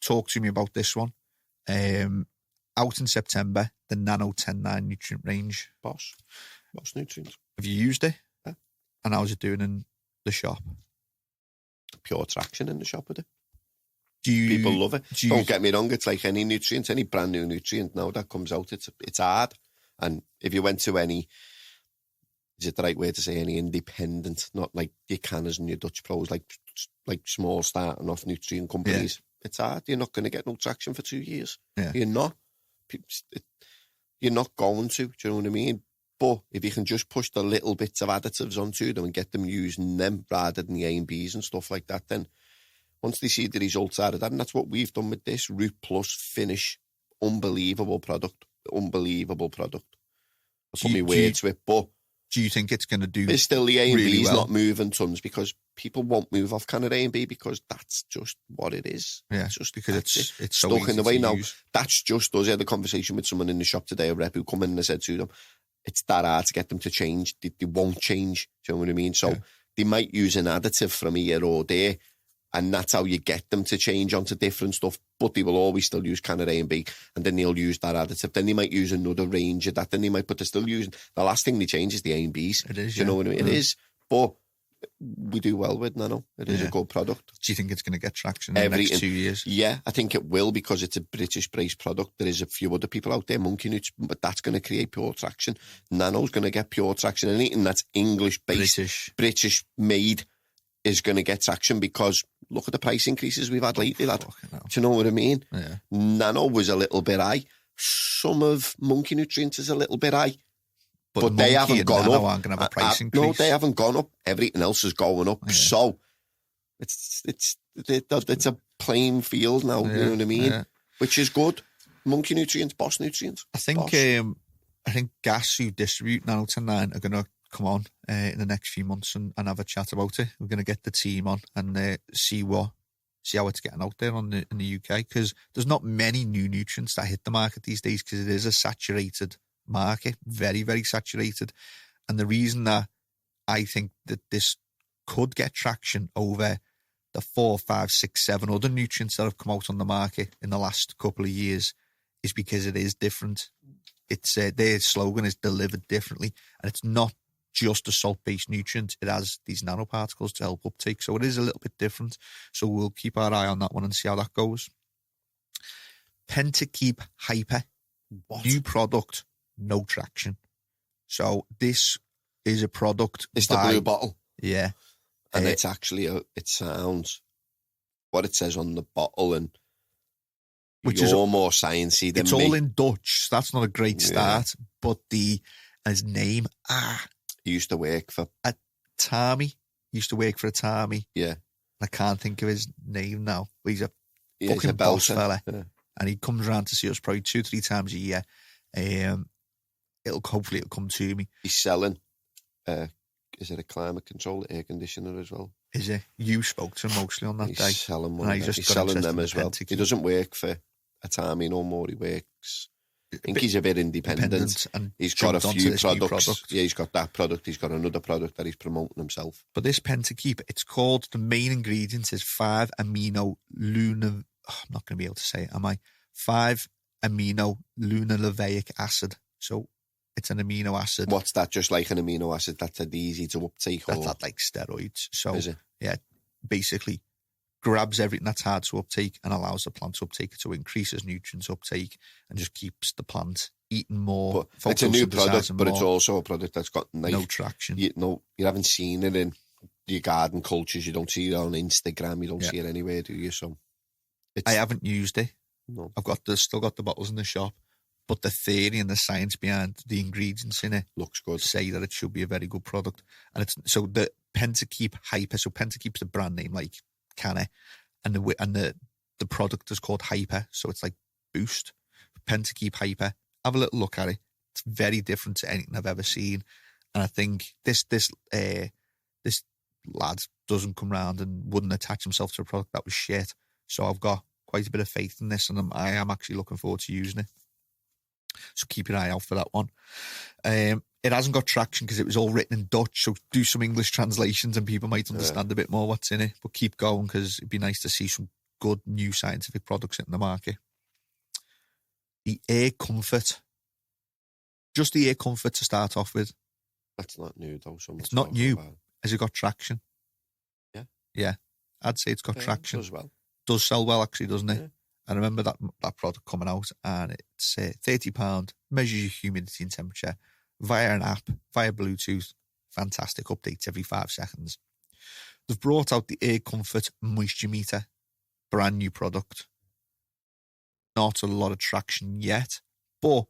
Talk to me about this one. Out in September, the Nano 10.9 nutrient range. Boss nutrients. Have you used it? Yeah. And how's it doing in the shop? Pure traction in the shop with it. People love it. Don't get me wrong, it's like any nutrient, any brand new nutrient now that comes out, it's hard. And if you went to any, is it the right way to say, any independent, not like your CANNAs and your Dutch Pros, like small starting off nutrient companies, it's hard. You're not going to get no traction for 2 years. Yeah. You're not going to, do you know what I mean? But if you can just push the little bits of additives onto them and get them using them rather than the A and Bs and stuff like that, then once they see the results out of that, and that's what we've done with this Root Plus finish, unbelievable product. I'll put my words with, but do you think it's going to do? There's still the A and really B's well? not moving tons because people won't move off CANNA A and B because that's just what it is. Yeah, It's just because it's so stuck easy in the way to now. use. That's just us. I had a conversation with someone in the shop today, a rep, who come in and I said to them, it's that hard to get them to change. They won't change. Do you know what I mean? So they might use an additive from here or there, and that's how you get them to change onto different stuff, but they will always still use CANNA A and B, and then they'll use that additive. Then they might use another range of that. Then they might, but they're still using, the last thing they change is the A and Bs. It is, Do you know what I mean? It is, but we do well with Nano. It is a good product. Do you think it's going to get traction in the next 2 years? Yeah, I think it will, because it's a British-based product. There is a few other people out there, Monkey Nuts, but that's going to create pure traction. Nano's going to get pure traction. Anything that's English-based, British-made is going to get traction, because look at the price increases we've had lately, lad. Do you know what I mean? Yeah. Nano was a little bit high. Some of Monkey Nutrients is a little bit high. But they haven't gone up. Aren't going to have a price increase. No, they haven't gone up. Everything else is going up. Yeah. So it's a playing field now. You know what I mean? Yeah. Which is good. Monkey Nutrients, Boss Nutrients. I think Gas, who distribute Nano 10.9, are going to come on in the next few months and have a chat about it. We're going to get the team on and see how it's getting out there in the UK, because there's not many new nutrients that hit the market these days, because it is a saturated market, very, very saturated. And the reason that I think that this could get traction over the 4, 5, 6, 7 other nutrients that have come out on the market in the last couple of years is because it is different. It's their slogan is delivered differently, and it's not just a salt-based nutrient. It has these nanoparticles to help uptake, so it is a little bit different. So we'll keep our eye on that one and see how that goes. Pentakeep Hyper, new product, no traction. So this is a product. It's the blue bottle. Yeah. And it's actually, it sounds what it says on the bottle, and which is more sciencey than it's me. All in Dutch. So that's not a great start. But his name, he used to work for Atami. Used to work for Atami. Yeah. I can't think of his name now. But he's a fucking a boss fella. Yeah. And he comes around to see us probably 2-3 times a year. Hopefully it'll come to me. He's selling, is it a climate control air conditioner as well? Is it? You spoke to him mostly on that day. He's selling one. He's selling them as well. He doesn't work for Atami no more. He works, I think he's a bit independent. And he's got a few products. Yeah, he's got that product. He's got another product that he's promoting himself. But this Pentakeep, it's called, the main ingredient is 5-amino luna. I'm not going to be able to say it, am I? 5-amino linoleic acid. So it's an amino acid. What's that? Just like an amino acid that's easy to uptake? That's not like steroids. So is it? Yeah, basically grabs everything that's hard to uptake and allows the plant to uptake it, so it increases nutrients uptake and just keeps the plant eating more. But it's a new product, but it's also a product that's got no traction. You haven't seen it in your garden cultures. You don't see it on Instagram. You don't see it anywhere, do you? So I haven't used it. No. Still got the bottles in the shop, but the theory and the science behind the ingredients in it looks good. Say that it should be a very good product. And it's so the Pentakeep Hyper. So Pentakeep's the brand name, like CANNA, and the product is called Hyper. So it's like Boost. Pentakeep Hyper. Have a little look at it. It's very different to anything I've ever seen. And I think this lad doesn't come round and wouldn't attach himself to a product that was shit. So I've got quite a bit of faith in this, and I am actually looking forward to using it. So keep your eye out for that one. It hasn't got traction because it was all written in Dutch, so do some English translations and people might understand a bit more what's in it. But keep going, because it'd be nice to see some good new scientific products in the market. The Air Comfort. Just the Air Comfort to start off with. That's not new though. It's not new. Has it got traction? Yeah. Yeah. I'd say it's got traction. It does well. Does sell well, actually, doesn't it? Yeah. I remember that product coming out, and it's £30, measures your humidity and temperature via an app, via Bluetooth. Fantastic updates every 5 seconds. They've brought out the Air Comfort Moisture Meter, brand new product. Not a lot of traction yet, but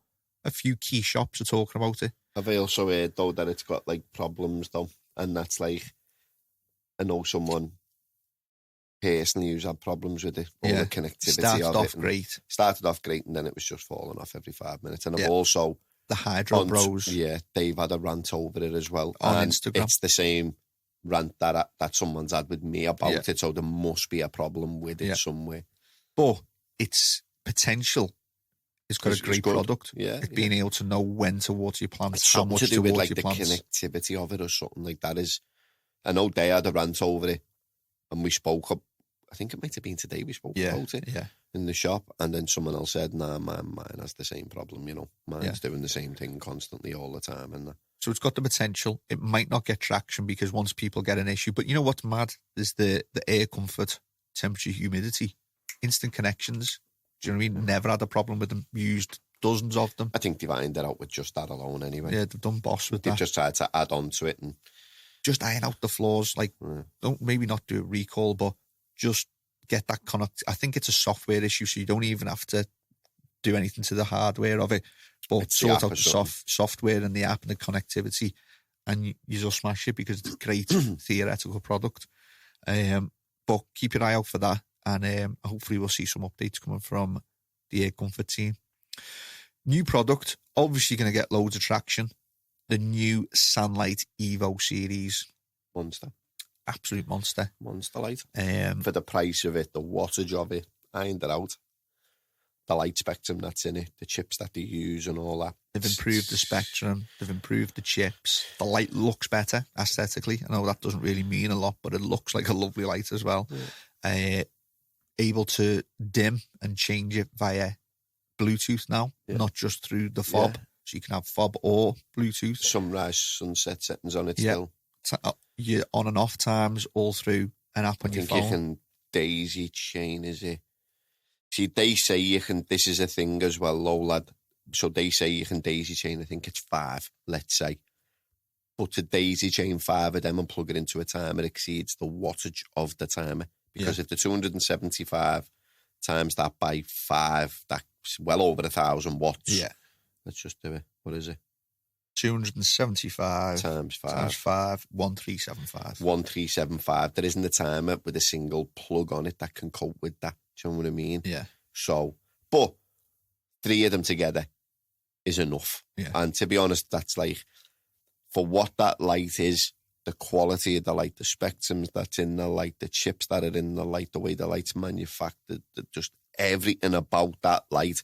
a few key shops are talking about it. Have I also heard though that it's got like problems though, and that's like, I know someone personally who's had problems with it. All the connectivity started off great, and then it was just falling off every 5 minutes. And I've also the Hydro Bros. Yeah, they've had a rant over it as well on and Instagram. It's the same rant that someone's had with me about it, so there must be a problem with it somewhere. But its potential, it's got a great product. Yeah, it's being able to know when to water your plants, it's how something much to do with water like your the plants. connectivity of it or something like that. Is, I know they had a rant over it, and we spoke up. I think it might have been today we spoke about it in the shop, and then someone else said, "Nah, mine has the same problem. You know, mine's doing the same thing constantly all the time." And so it's got the potential. It might not get traction because once people get an issue, but you know what's mad is the air comfort, temperature, humidity, instant connections. Do you know what I mean? Never had a problem with them. Used dozens of them. I think they've ironed it out with just that alone anyway. Yeah, they've done boss with they've that. Just tried to add on to it and just iron out the flaws. Like, don't maybe not do a recall, but just get that connect. I think it's a software issue, so you don't even have to do anything to the hardware of it, but it's sort out the software and the app and the connectivity, and you just smash it because it's a great theoretical product. But keep your eye out for that, and hopefully we'll see some updates coming from the Air Comfort team. New product, obviously going to get loads of traction. The new SANlight Evo series. Monster. Absolute monster. Monster light. For the price of it, the wattage of it, ironed it out. The light spectrum that's in it, the chips that they use and all that. They've improved the spectrum. They've improved the chips. The light looks better aesthetically. I know that doesn't really mean a lot, but it looks like a lovely light as well. Yeah. Able to dim and change it via Bluetooth now, not just through the fob. Yeah. So you can have fob or Bluetooth. Sunrise, sunset settings on it still. Your on and off times all through an app on your phone. I think you can daisy chain, is it? See, they say you can, this is a thing as well, low lad. So they say you can daisy chain, I think it's 5, let's say. But to daisy chain 5 of them and plug it into a timer exceeds the wattage of the timer. Because if the 275 times that by 5, that's well over 1,000 watts. Yeah. Let's just do it. What is it? 275 times 5. 1375. 1375. There isn't a timer with a single plug on it that can cope with that. Do you know what I mean? Yeah. So, but 3 of them together is enough. Yeah. And to be honest, that's like, for what that light is, the quality of the light, the spectrums that's in the light, the chips that are in the light, the way the light's manufactured, just everything about that light,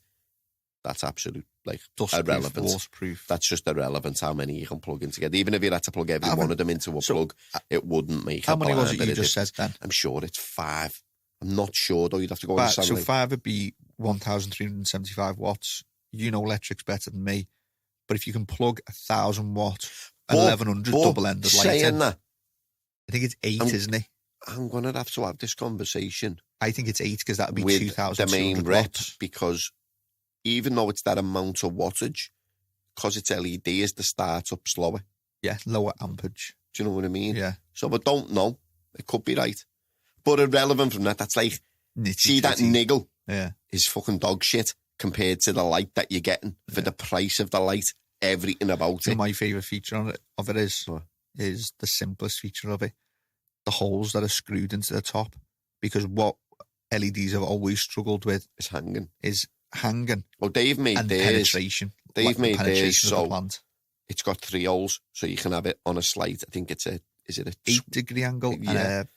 that's absolute, like, irrelevant. Waterproof. That's just irrelevant how many you can plug in together. Even if you had to plug every one of them into a plug, it wouldn't make how many was it you just said then? I'm sure it's 5. I'm not sure, though. You'd have to go on the So 5 would be 1,375 watts. You know electric's better than me. But if you can plug 1,000 watt, 1,100 double-ended light in, that, I think it's 8, isn't it? I'm going to have this conversation. I think it's 8 because that would be 2,000 the main rep, because even though it's that amount of wattage, because it's LED, is the start-up slower. Yeah, lower ampage. Do you know what I mean? Yeah. So I don't know. It could be right. But irrelevant from that, that's like, see that niggle is fucking dog shit compared to the light that you're getting for the price of the light, everything about it. My favourite feature of it is the simplest feature of it. The holes that are screwed into the top. Because what LEDs have always struggled with is hanging. Well, they've made and theirs. Penetration. They've made theirs so the plant. It's got 3 holes, so you can have it on a slate. I think it's 8-degree angle and a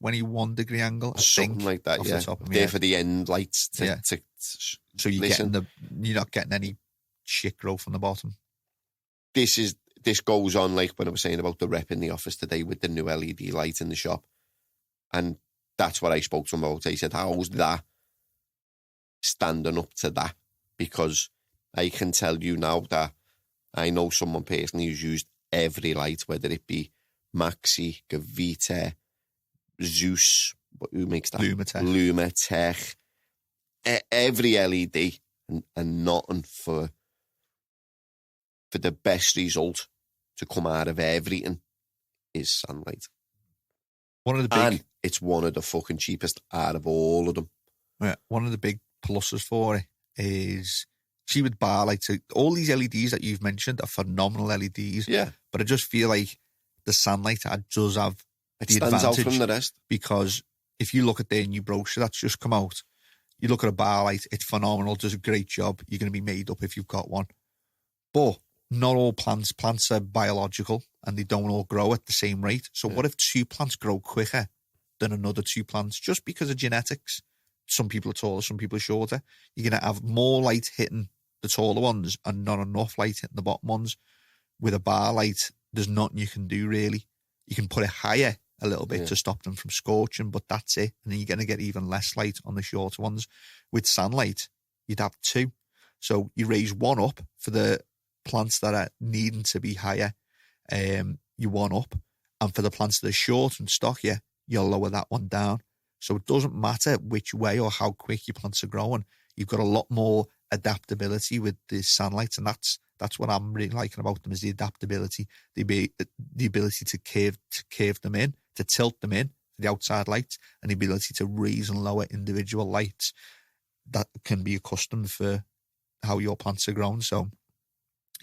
21-degree angle, something like that. Yeah, there for the end lights. So you're not getting any shit growth on the bottom. This goes on like when I was saying about the rep in the office today with the new LED light in the shop, and that's what I spoke to him about. He said, "How's that standing up to that?" Because I can tell you now that I know someone personally who's used every light, whether it be Maxi, Gavita, Zeus, who makes that? Lumatech. Every LED and nothing for the best result to come out of everything is SANlight. And it's one of the fucking cheapest out of all of them. Yeah, one of the big pluses for it is, see with bar lights, all these LEDs that you've mentioned are phenomenal LEDs. Yeah. But I just feel like the SANlight does have the advantage. Out from the rest. Because if you look at their new brochure that's just come out, you look at a bar light, it's phenomenal, does a great job. You're going to be made up if you've got one. But not all plants are biological and they don't all grow at the same rate. So what if 2 plants grow quicker than another 2 plants just because of genetics? Some people are taller, some people are shorter. You're going to have more light hitting the taller ones and not enough light hitting the bottom ones. With a bar light, there's nothing you can do really. You can put it higher a little bit to stop them from scorching, but that's it. And then you're going to get even less light on the shorter ones. With SANlight, you'd have 2. So you raise 1 up for the plants that are needing to be higher, you 1 up. And for the plants that are short and stockier, you'll lower that one down. So it doesn't matter which way or how quick your plants are growing. You've got a lot more adaptability with the SANlight, and that's what I'm really liking about them, is the adaptability, the ability to curve them in, to tilt them in for the outside lights, and the ability to raise and lower individual lights that can be accustomed for how your plants are grown. So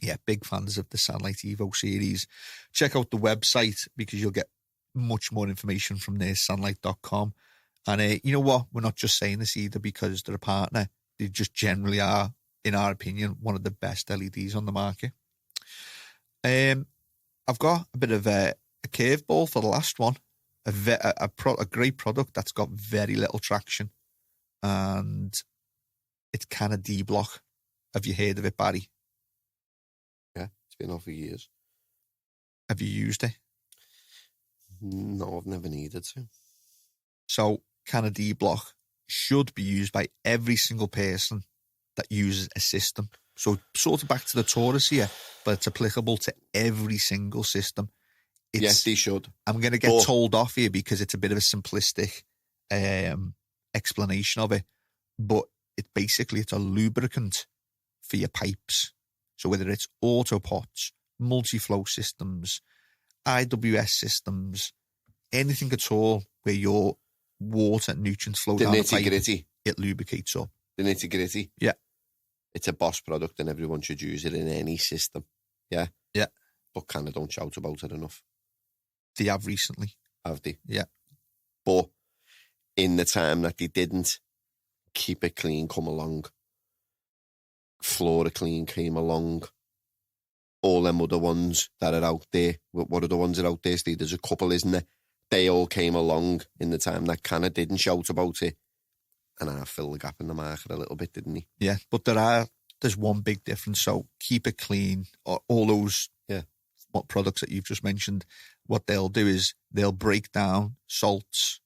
yeah, big fans of the SANlight Evo series. Check out the website because you'll get much more information from there, SANlight.com. And you know what? We're not just saying this either because they're a partner. They just generally are, in our opinion, one of the best LEDs on the market. I've got a bit of a curveball for the last one. A great product that's got very little traction. And it's CANNA D-Block. Have you heard of it, Barry? Yeah, it's been on for years. Have you used it? No, I've never needed to. So CANNA D-Block should be used by every single person that uses a system. So sort of back to the Taurus here, but it's applicable to every single system. Yes, they should. I'm going to get told off here because it's a bit of a simplistic explanation of it, but it's a lubricant for your pipes. So whether it's AutoPots, multi-flow systems, IWS systems, anything at all where your water nutrients flow down the pipe, nitty-gritty. It lubricates up. The nitty-gritty. Yeah. It's a boss product and everyone should use it in any system. Yeah? Yeah. But CANNA don't shout about it enough. They have recently. Have they? Yeah. But in the time that they didn't, Keep It Clean come along. Flora Clean came along. All them other ones that are out there. What are the ones that are out there, Steve? There's a couple, isn't there? They all came along in the time that CANNA didn't shout about it. And I filled the gap in the market a little bit, didn't he? Yeah, but there's one big difference. So Keep It Clean, or all those what products that you've just mentioned, what they'll do is they'll break down salts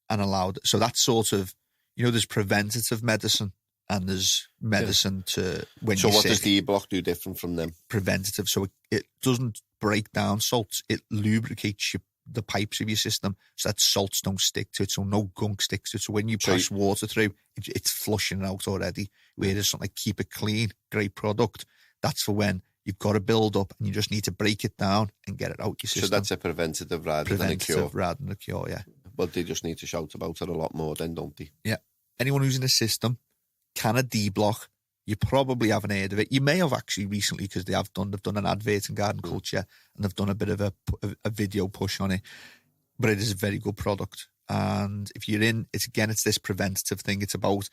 and allow... So that's sort of, there's preventative medicine and there's medicine to when you're sick. So what does D-Block do different from them? Preventative. So it doesn't break down salts. It lubricates the pipes of your system so that salts don't stick to it, so no gunk sticks to it. So when you pass water through, it's flushing it out already. Whereas something like Keep It Clean, great product, that's for when you've got a build up and you just need to break it down and get it out your system. So that's a preventative rather than a cure. Yeah. But they just need to shout about it a lot more then, don't they? Yeah. Anyone who's in a system, CANNA D-Block, you probably haven't heard of it. You may have actually recently because they've done an advert in Garden Culture and they've done a bit of a video push on it. But it is a very good product. And if you're in, it's this preventative thing. It's about,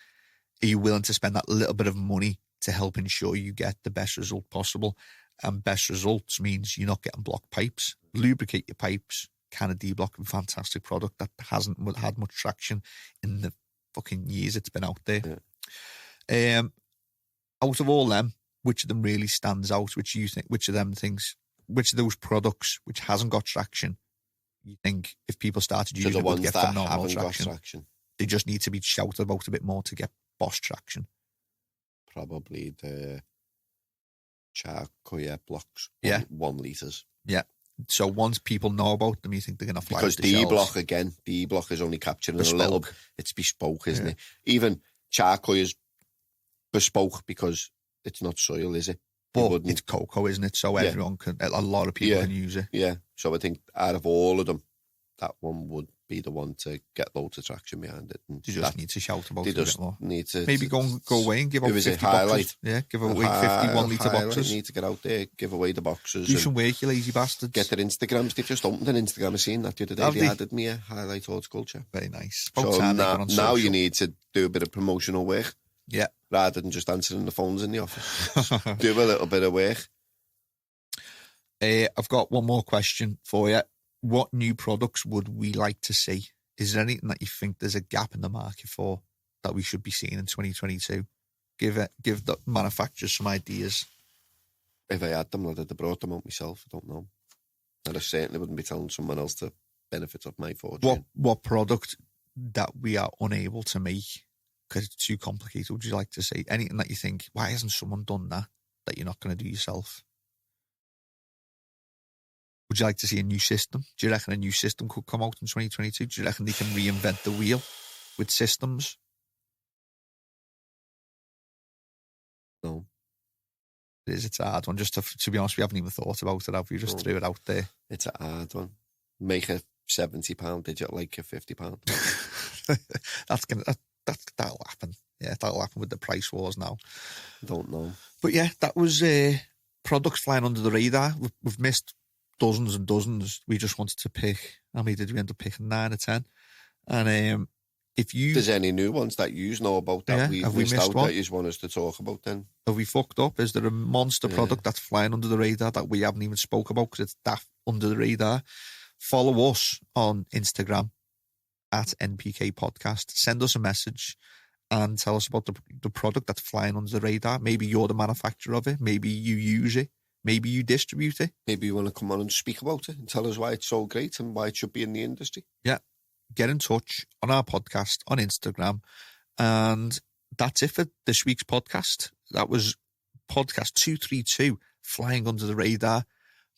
are you willing to spend that little bit of money to help ensure you get the best result possible? And best results means you're not getting blocked pipes. Lubricate your pipes. CANNA D-Block, a fantastic product that hasn't had much traction in the fucking years it's been out there. Yeah. Out of all them, which of them really stands out? Which of those products which hasn't got traction, you think if people started using it would get phenomenal traction? They just need to be shouted about a bit more to get boss traction. Probably the charcoal blocks. 1 litres. Yeah. So once people know about them, you think they're going to fly because off the shelves. D-Block is only capturing bespoke. a little. It's bespoke, isn't it? Even charcoal is bespoke because it's not soil, is it? But it's cocoa, isn't it? So everyone can, a lot of people can use it. Yeah. So I think out of all of them, that one would be the one to get loads of traction behind it. And you just need to shout about it a bit more. Need to maybe go away and give out 50 boxes. Yeah, give away 50 1-litre boxes. You need to get out there, give away the boxes. Do some work, you lazy bastards. Get their Instagrams. They've just opened an Instagram. I've seen that the other day. They added me a Highlight Horticulture. Very nice. So now you need to do a bit of promotional work. Yeah. Rather than just answering the phones in the office. Do a little bit of work. I've got one more question for you. What new products would we like to see? Is there anything that you think there's a gap in the market for that we should be seeing in 2022? Give the manufacturers some ideas. If I had them, I'd have brought them out myself. I don't know. And I certainly wouldn't be telling someone else the benefits of my fortune. What product that we are unable to make because it's too complicated would you like to see? Anything that you think, why hasn't someone done that you're not going to do yourself? Would you like to see a new system? Do you reckon a new system could come out in 2022? Do you reckon they can reinvent the wheel with systems? No. It's a hard one. Just to be honest, we haven't even thought about it, have we? Just threw it out there. It's a hard one. Make a £70 digit like a £50. That'll happen. Yeah, that'll happen with the price wars now. Don't know. But yeah, that was products flying under the radar. We've missed dozens and dozens. We just wanted to pick. How many did we end up picking? 9 or 10. And if there's any new ones that you know about that we've missed out one? That you want us to talk about, then have we fucked up? Is there a monster product that's flying under the radar that we haven't even spoke about because it's daft under the radar? Follow us on Instagram at NPK Podcast. Send us a message and tell us about the product that's flying under the radar. Maybe you're the manufacturer of it. Maybe you use it. Maybe you distribute it. Maybe you want to come on and speak about it and tell us why it's so great and why it should be in the industry. Yeah. Get in touch on our podcast on Instagram. And that's it for this week's podcast. That was podcast 232, Flying Under the Radar.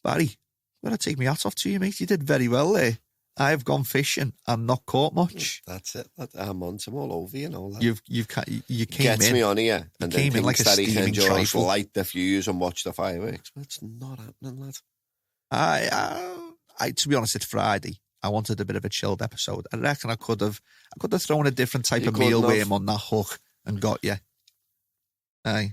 Barry, I'm going to take my hat off to you, mate. You did very well there. I've gone fishing and not caught much. That's it. I'm on some all over, you know. Like. You came Gets in. me on here. And came in like a steaming trifle. Light the fuse and watch the fireworks. It's not happening, lad. I to be honest, it's Friday. I wanted a bit of a chilled episode. I reckon I could have thrown a different type of mealworm on that hook and got you. I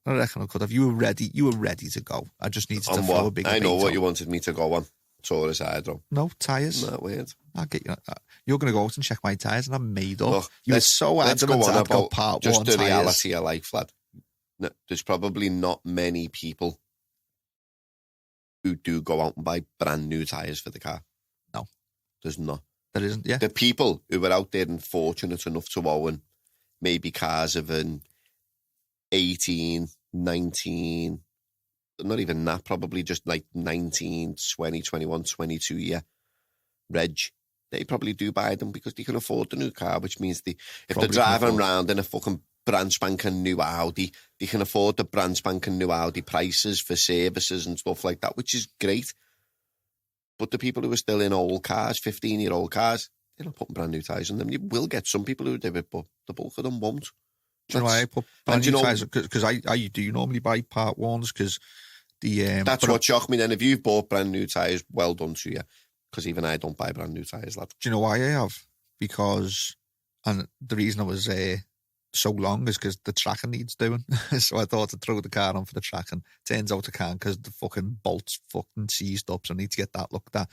reckon I could have. You were ready to go. I just needed to throw a big. I know what you wanted me to go on. Taurus Hydro. No tyres. Not weird. I'll get you. You're going to go out and check my tyres, and I'm made up. Look, you were so adamant to have got part just one the tyres. reality of life, lad. No, there's probably not many people who do go out and buy brand new tyres for the car. No. There's not. There isn't, yeah. The people who are out there and fortunate enough to own maybe cars of an 18, 19, not even that, probably just like 19, 20, 21, 22 year reg. They probably do buy them because they can afford the new car, which means if they're driving around in a fucking brand spanking new Audi, they can afford the brand spanking new Audi prices for services and stuff like that, which is great. But the people who are still in old cars, 15-year-old cars, they're not putting brand new tyres on them. You will get some people who do it, but the bulk of them won't. Do you know why I put brand new tyres? Because I do normally buy part ones because that's what shocked me then. If you've bought brand new tyres, well done to you. Because even I don't buy brand new tyres, lad. Do you know why I have? Because, and the reason I was so long is because the tracking needs doing. So I thought to throw the car on for the tracking. Turns out I can't because the fucking bolt's fucking seized up, so I need to get that looked at.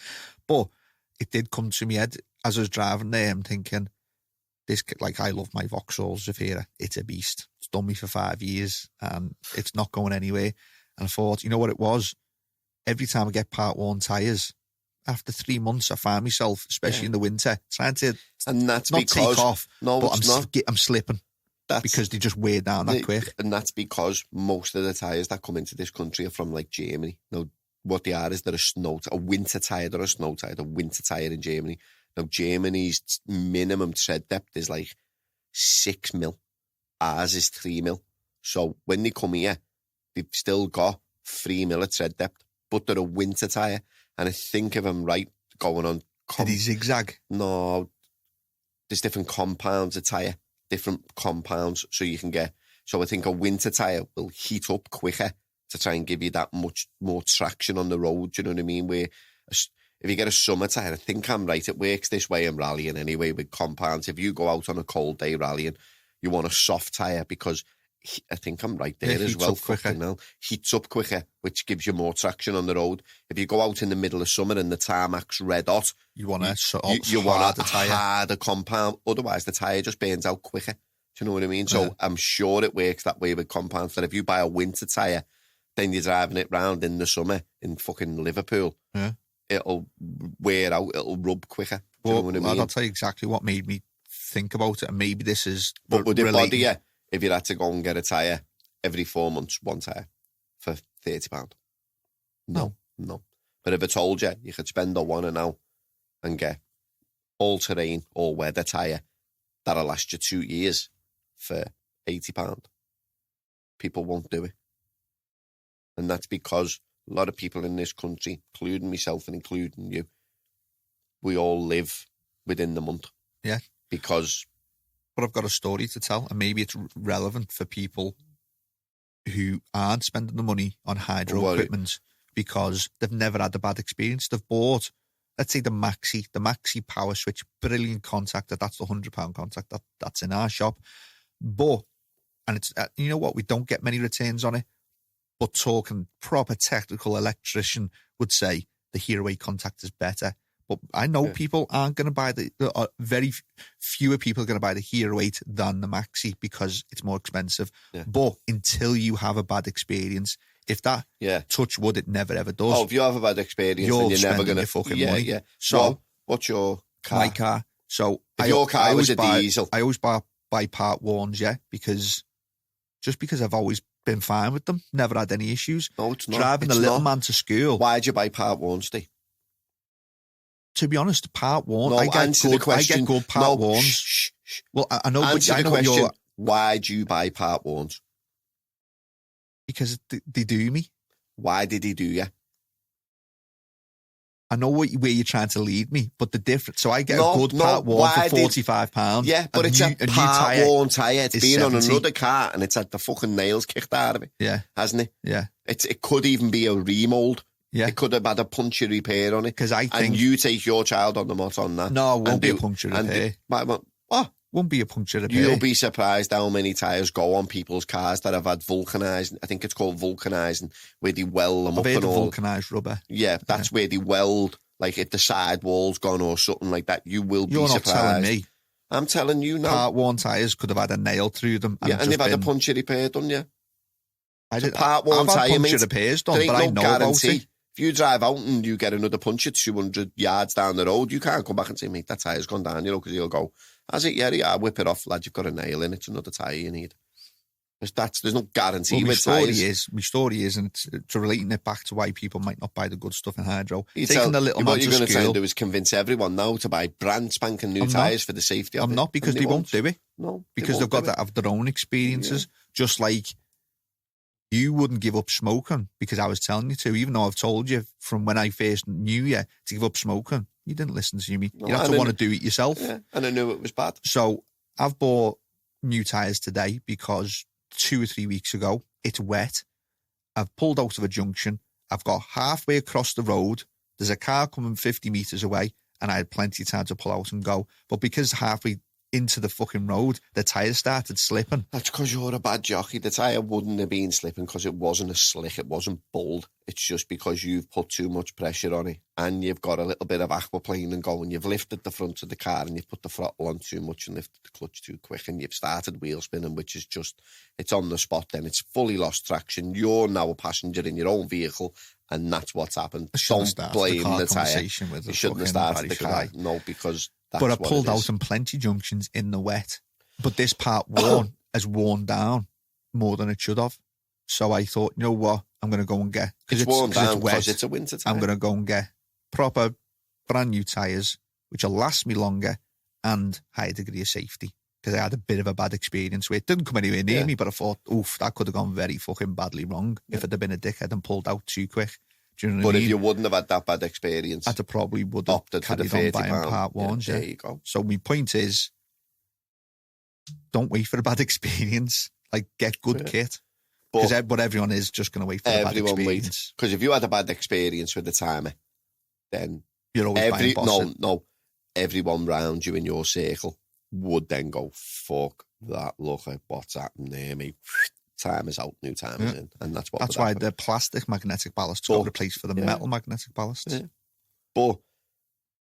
But it did come to me head as I was driving there. I'm thinking, I love my Vauxhall Zafira. It's a beast. It's done me for 5 years and it's not going anywhere. And I thought, you know what it was? Every time I get part one tyres, after 3 months, I find myself, especially in the winter, trying to not take off. No, but it's not. I'm slipping because they just wear down that quick. And that's because most of the tyres that come into this country are from like Germany. Now, what they are is they're a winter tyre. They're a snow tyre. A winter tyre in Germany. Now, Germany's minimum tread depth is like 6 mil. Ours is 3 mil. So when they come here, they've still got 3 mil of tread depth, but they're a winter tyre. And I think if I'm right, going on... Did he zigzag? No. There's different compounds of tyre, different compounds, so you can get... So I think a winter tyre will heat up quicker to try and give you that much more traction on the road, do you know what I mean? Where if you get a summer tyre, I think I'm right, it works this way in rallying anyway with compounds. If you go out on a cold day rallying, you want a soft tyre because... I think I'm right there as well. Heats up quicker, which gives you more traction on the road. If you go out in the middle of summer and the tarmac's red hot, you want a harder compound. Otherwise, the tyre just burns out quicker. Do you know what I mean? So I'm sure it works that way with compounds. That if you buy a winter tyre, then you're driving it round in the summer in fucking Liverpool. Yeah. It'll wear out, it'll rub quicker. Do you know what I mean? I'll tell you exactly what made me think about it, and maybe this is... But would it bother you if you had to go and get a tyre every 4 months, one tyre, for £30? No. But if I told you could spend a £1 now and get all-terrain, all-weather tyre that'll last you 2 years for £80, people won't do it. And that's because a lot of people in this country, including myself and including you, we all live within the month. Yeah. Because... But I've got a story to tell, and maybe it's relevant for people who aren't spending the money on hydro equipment because they've never had a bad experience. They've bought, let's say, the Maxi power switch, brilliant contactor. That's the £100 contactor. That's in our shop. But, and it's, you know what, we don't get many returns on it, but talking proper technical electrician would say the Hero 8 contactor is better. But I know people aren't going to buy very fewer people are going to buy the Hero 8 than the Maxi because it's more expensive. Yeah. But until you have a bad experience, if that, touch wood, it never ever does. Oh, if you have a bad experience, then you're never going to fucking money. Yeah. So, what's your car? My car. So, if your car was a diesel, I always buy part ones, because I've always been fine with them, never had any issues. No, it's not. Driving the little man to school. Why'd you buy part ones, Steve? To be honest, part one, no, I get good part ones. Shh. Well, I know. Answer the question. Why do you buy part ones? Because they do me. Why did he do you? I know where you're trying to lead me, but the difference. So I get a good part one for £45. Yeah, but it's a part one tyre. It's been 70. On another car and it's had the fucking nails kicked out of it. Yeah, hasn't it? Yeah. It could even be a remold. Yeah. It could have had a puncture repair on it. And you take your child on the mot on that. No, it won't be a puncture repair. What? Won't be a puncture repair. You'll be surprised how many tyres go on people's cars that have had vulcanising. I think it's called vulcanising, where they weld them up and all. Vulcanised rubber. Yeah, that's where they weld, like if the side wall's gone or something like that. You will be surprised. You're not telling me. I'm telling you now. Part one tyres could have had a nail through them. And they've had a puncture repair done, yeah. Part one tyre, puncture repairs done, but I know about it. If you drive out and you get another puncture 200 yards down the road, you can't come back and say, mate, that tyre's gone down, because he'll go, has it? Yeah, whip it off, lad, you've got a nail in it, it's another tyre you need. There's no guarantee with tyres. My story is, and it's relating it back to why people might not buy the good stuff in hydro. What you're going to try and do is convince everyone now to buy brand spanking new tyres for the safety of it. I'm not, because they won't do it. No. Because they've got to have their own experiences, just like... You wouldn't give up smoking because I was telling you to, even though I've told you from when I first knew you to give up smoking. You didn't listen to me. You have to want to do it yourself. Yeah, and I knew it was bad. So I've bought new tyres today because 2 or 3 weeks ago, it's wet. I've pulled out of a junction. I've got halfway across the road. There's a car coming 50 metres away and I had plenty of time to pull out and go. But because halfway into the fucking road, the tyre started slipping. That's because you're a bad jockey. The tyre wouldn't have been slipping because it wasn't a slick, it wasn't bold. It's just because you've put too much pressure on it and you've got a little bit of aquaplaning going. You've lifted the front of the car and you've put the throttle on too much and lifted the clutch too quick and you've started wheel spinning, which is just, it's on the spot then. It's fully lost traction. You're now a passenger in your own vehicle and that's what's happened. Don't blame the tyre. You shouldn't have started the car. No, because... But I pulled out in plenty junctions in the wet. But this part one has worn down more than it should have. So I thought, you know what? I'm going to go and get... It's worn down because it's a winter tyre. I'm going to go and get proper brand new tyres, which will last me longer and higher degree of safety. Because I had a bit of a bad experience where it didn't come anywhere near me, but I thought, oof, that could have gone very fucking badly wrong if it had been a dickhead and pulled out too quick. Do you know what I mean? If you wouldn't have had that bad experience, I probably would have opted for the £30 part ones. There you go. So my point is, don't wait for a bad experience. Like, get good kit. But everyone is just going to wait for a bad experience. Because if you had a bad experience with the timer, then you're always buying Boston. No, everyone round you in your circle would then go, fuck that, look at what's happened there, mate. Time is out, new time is in, and that's why the plastic magnetic ballast got replaced for the metal magnetic ballast. Yeah. But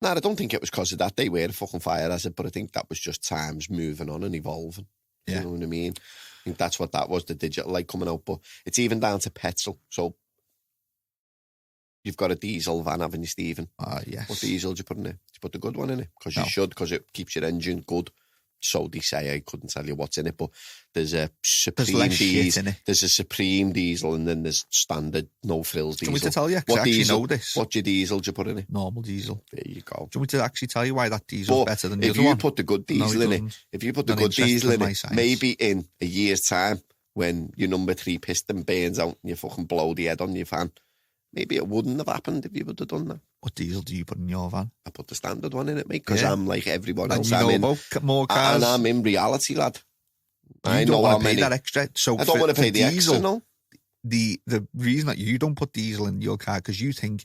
no, I don't think it was because of that. They were a fucking fire hazard, but I think that was just times moving on and evolving. Do you know what I mean? I think that's what that was, the digital light coming out. But it's even down to petrol. So you've got a diesel van, haven't you, Stephen? Yes. What diesel do you put in it? Do you put the good one in it? Because No. you should, because it keeps your engine good. So they say. I couldn't tell you what's in it, but there's a Supreme less shit diesel. in it. There's a Supreme diesel, and then there's standard no frills Do you diesel. want me to tell you? 'Cause I actually know this. What diesel do you put in it? Normal diesel. There you go. Do you want me to actually tell you why that diesel's But better than the if other you one? put the good No, diesel it in it, doesn't. if you put the Not good interested diesel in in my it, science. maybe in a year's time, when your number 3 piston burns out and you fucking blow the head on your fan, maybe it wouldn't have happened if you would have done that. What diesel do you put in your van? I put the standard one in it, mate, because Yeah. I'm like everyone And else. you I'm know in, about more cars. and I'm in reality, lad. I You know don't how want to pay many. that extra. So I don't want to for pay the diesel, extra, no. The reason that you don't put diesel in your car because you think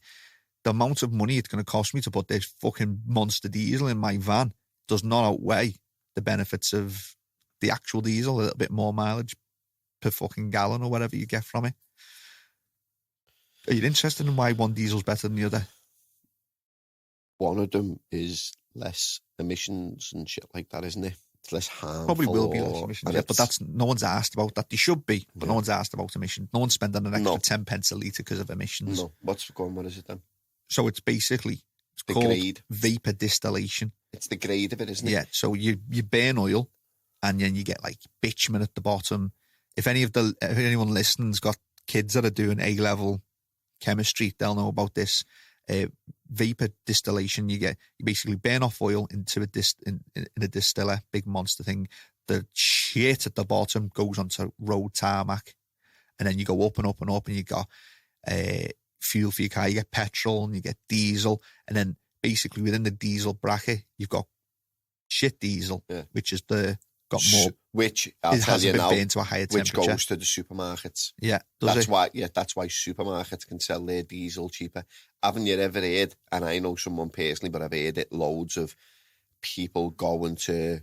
the amount of money it's going to cost me to put this fucking monster diesel in my van does not outweigh the benefits of the actual diesel, a little bit more mileage per fucking gallon or whatever you get from it. Are you interested in why one diesel's better than the other? One of them is less emissions and shit like that, isn't it? It's less harmful. Probably will be less emissions, and yeah, but it's- that's no one's asked about that. They should be, but no one's asked about emissions. No one's spending an extra No. 10 pence a litre because of emissions. No, what's going? What is it then? So it's basically The called grade. vapor distillation. It's the grade of it, isn't it? Yeah, so you burn oil, and then you get like bitumen at the bottom. If anyone listening's got kids that are doing A-level chemistry, they'll know about this. Vapor distillation, you basically burn off oil into in a distiller, big monster thing. The shit at the bottom goes onto road tarmac, and then you go up and up and up, and you got fuel for your car. You get petrol and you get diesel, and then basically within the diesel bracket, you've got shit diesel, which is got more. Which I'll It tell hasn't you been now, burned to a higher which temperature. goes to the supermarkets. Yeah, That's why supermarkets can sell their diesel cheaper. Haven't you ever heard? And I know someone personally, but I've heard it loads of people going to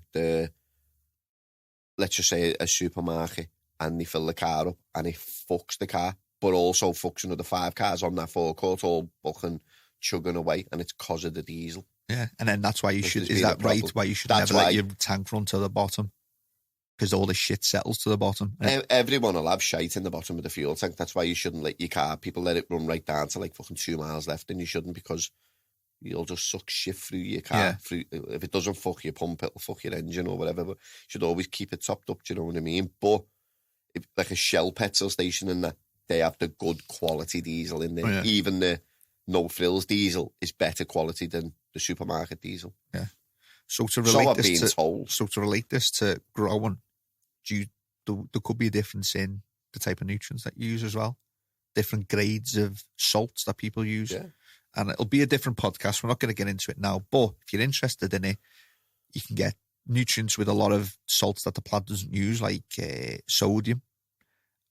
let's just say a supermarket, and they fill the car up and it fucks the car, but also fucks another 5 cars on that forecourt all fucking chugging away, and it's because of the diesel. Yeah, and then that's why you should. There's Is been a that right? problem. Why you should That's never why- let your tank run to the bottom because all the shit settles to the bottom. Everyone will have shite in the bottom of the fuel tank. That's why you shouldn't let your car. People let it run right down to like fucking 2 miles left, and you shouldn't, because you'll just suck shit through your car. Yeah. If it doesn't fuck your pump, it'll fuck your engine or whatever. But you should always keep it topped up. Do you know what I mean? But if, like a Shell petrol station and that, they have the good quality diesel in there. Oh, yeah. Even the no frills diesel is better quality than the supermarket diesel. Yeah. So to So relate I've been this to told. relate this to growing, there could be a difference in the type of nutrients that you use as well. Different grades of salts that people use. Yeah. And it'll be a different podcast. We're not going to get into it now, but if you're interested in it, you can get nutrients with a lot of salts that the plant doesn't use, like sodium,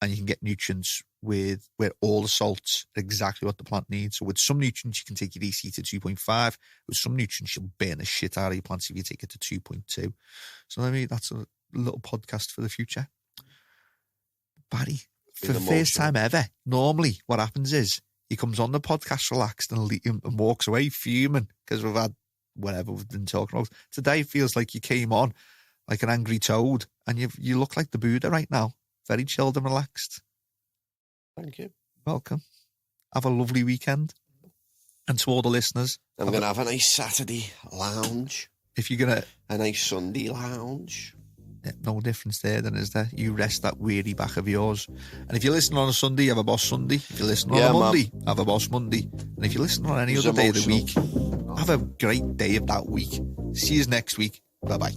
and you can get nutrients with where all the salts are exactly what the plant needs. So with some nutrients, you can take your EC to 2.5. With some nutrients, you'll burn the shit out of your plants if you take it to 2.2. So that's a little podcast for the future. Barry, for the first time ever, normally what happens is he comes on the podcast relaxed and walks away fuming because we've had whatever we've been talking about. Today feels like you came on like an angry toad, and you look like the Buddha right now. Very chilled and relaxed. Thank you. Welcome. Have a lovely weekend. And to all the listeners, I'm going to have a nice Saturday lounge. if you're going to... A nice Sunday lounge. No difference there then, is there? You rest that weary back of yours. And if you're listening on a Sunday, have a boss Sunday. If you're listening on a Monday, have a boss Monday. And if you're listening on any other day of the week, have a great day of that week. See you next week. Bye-bye.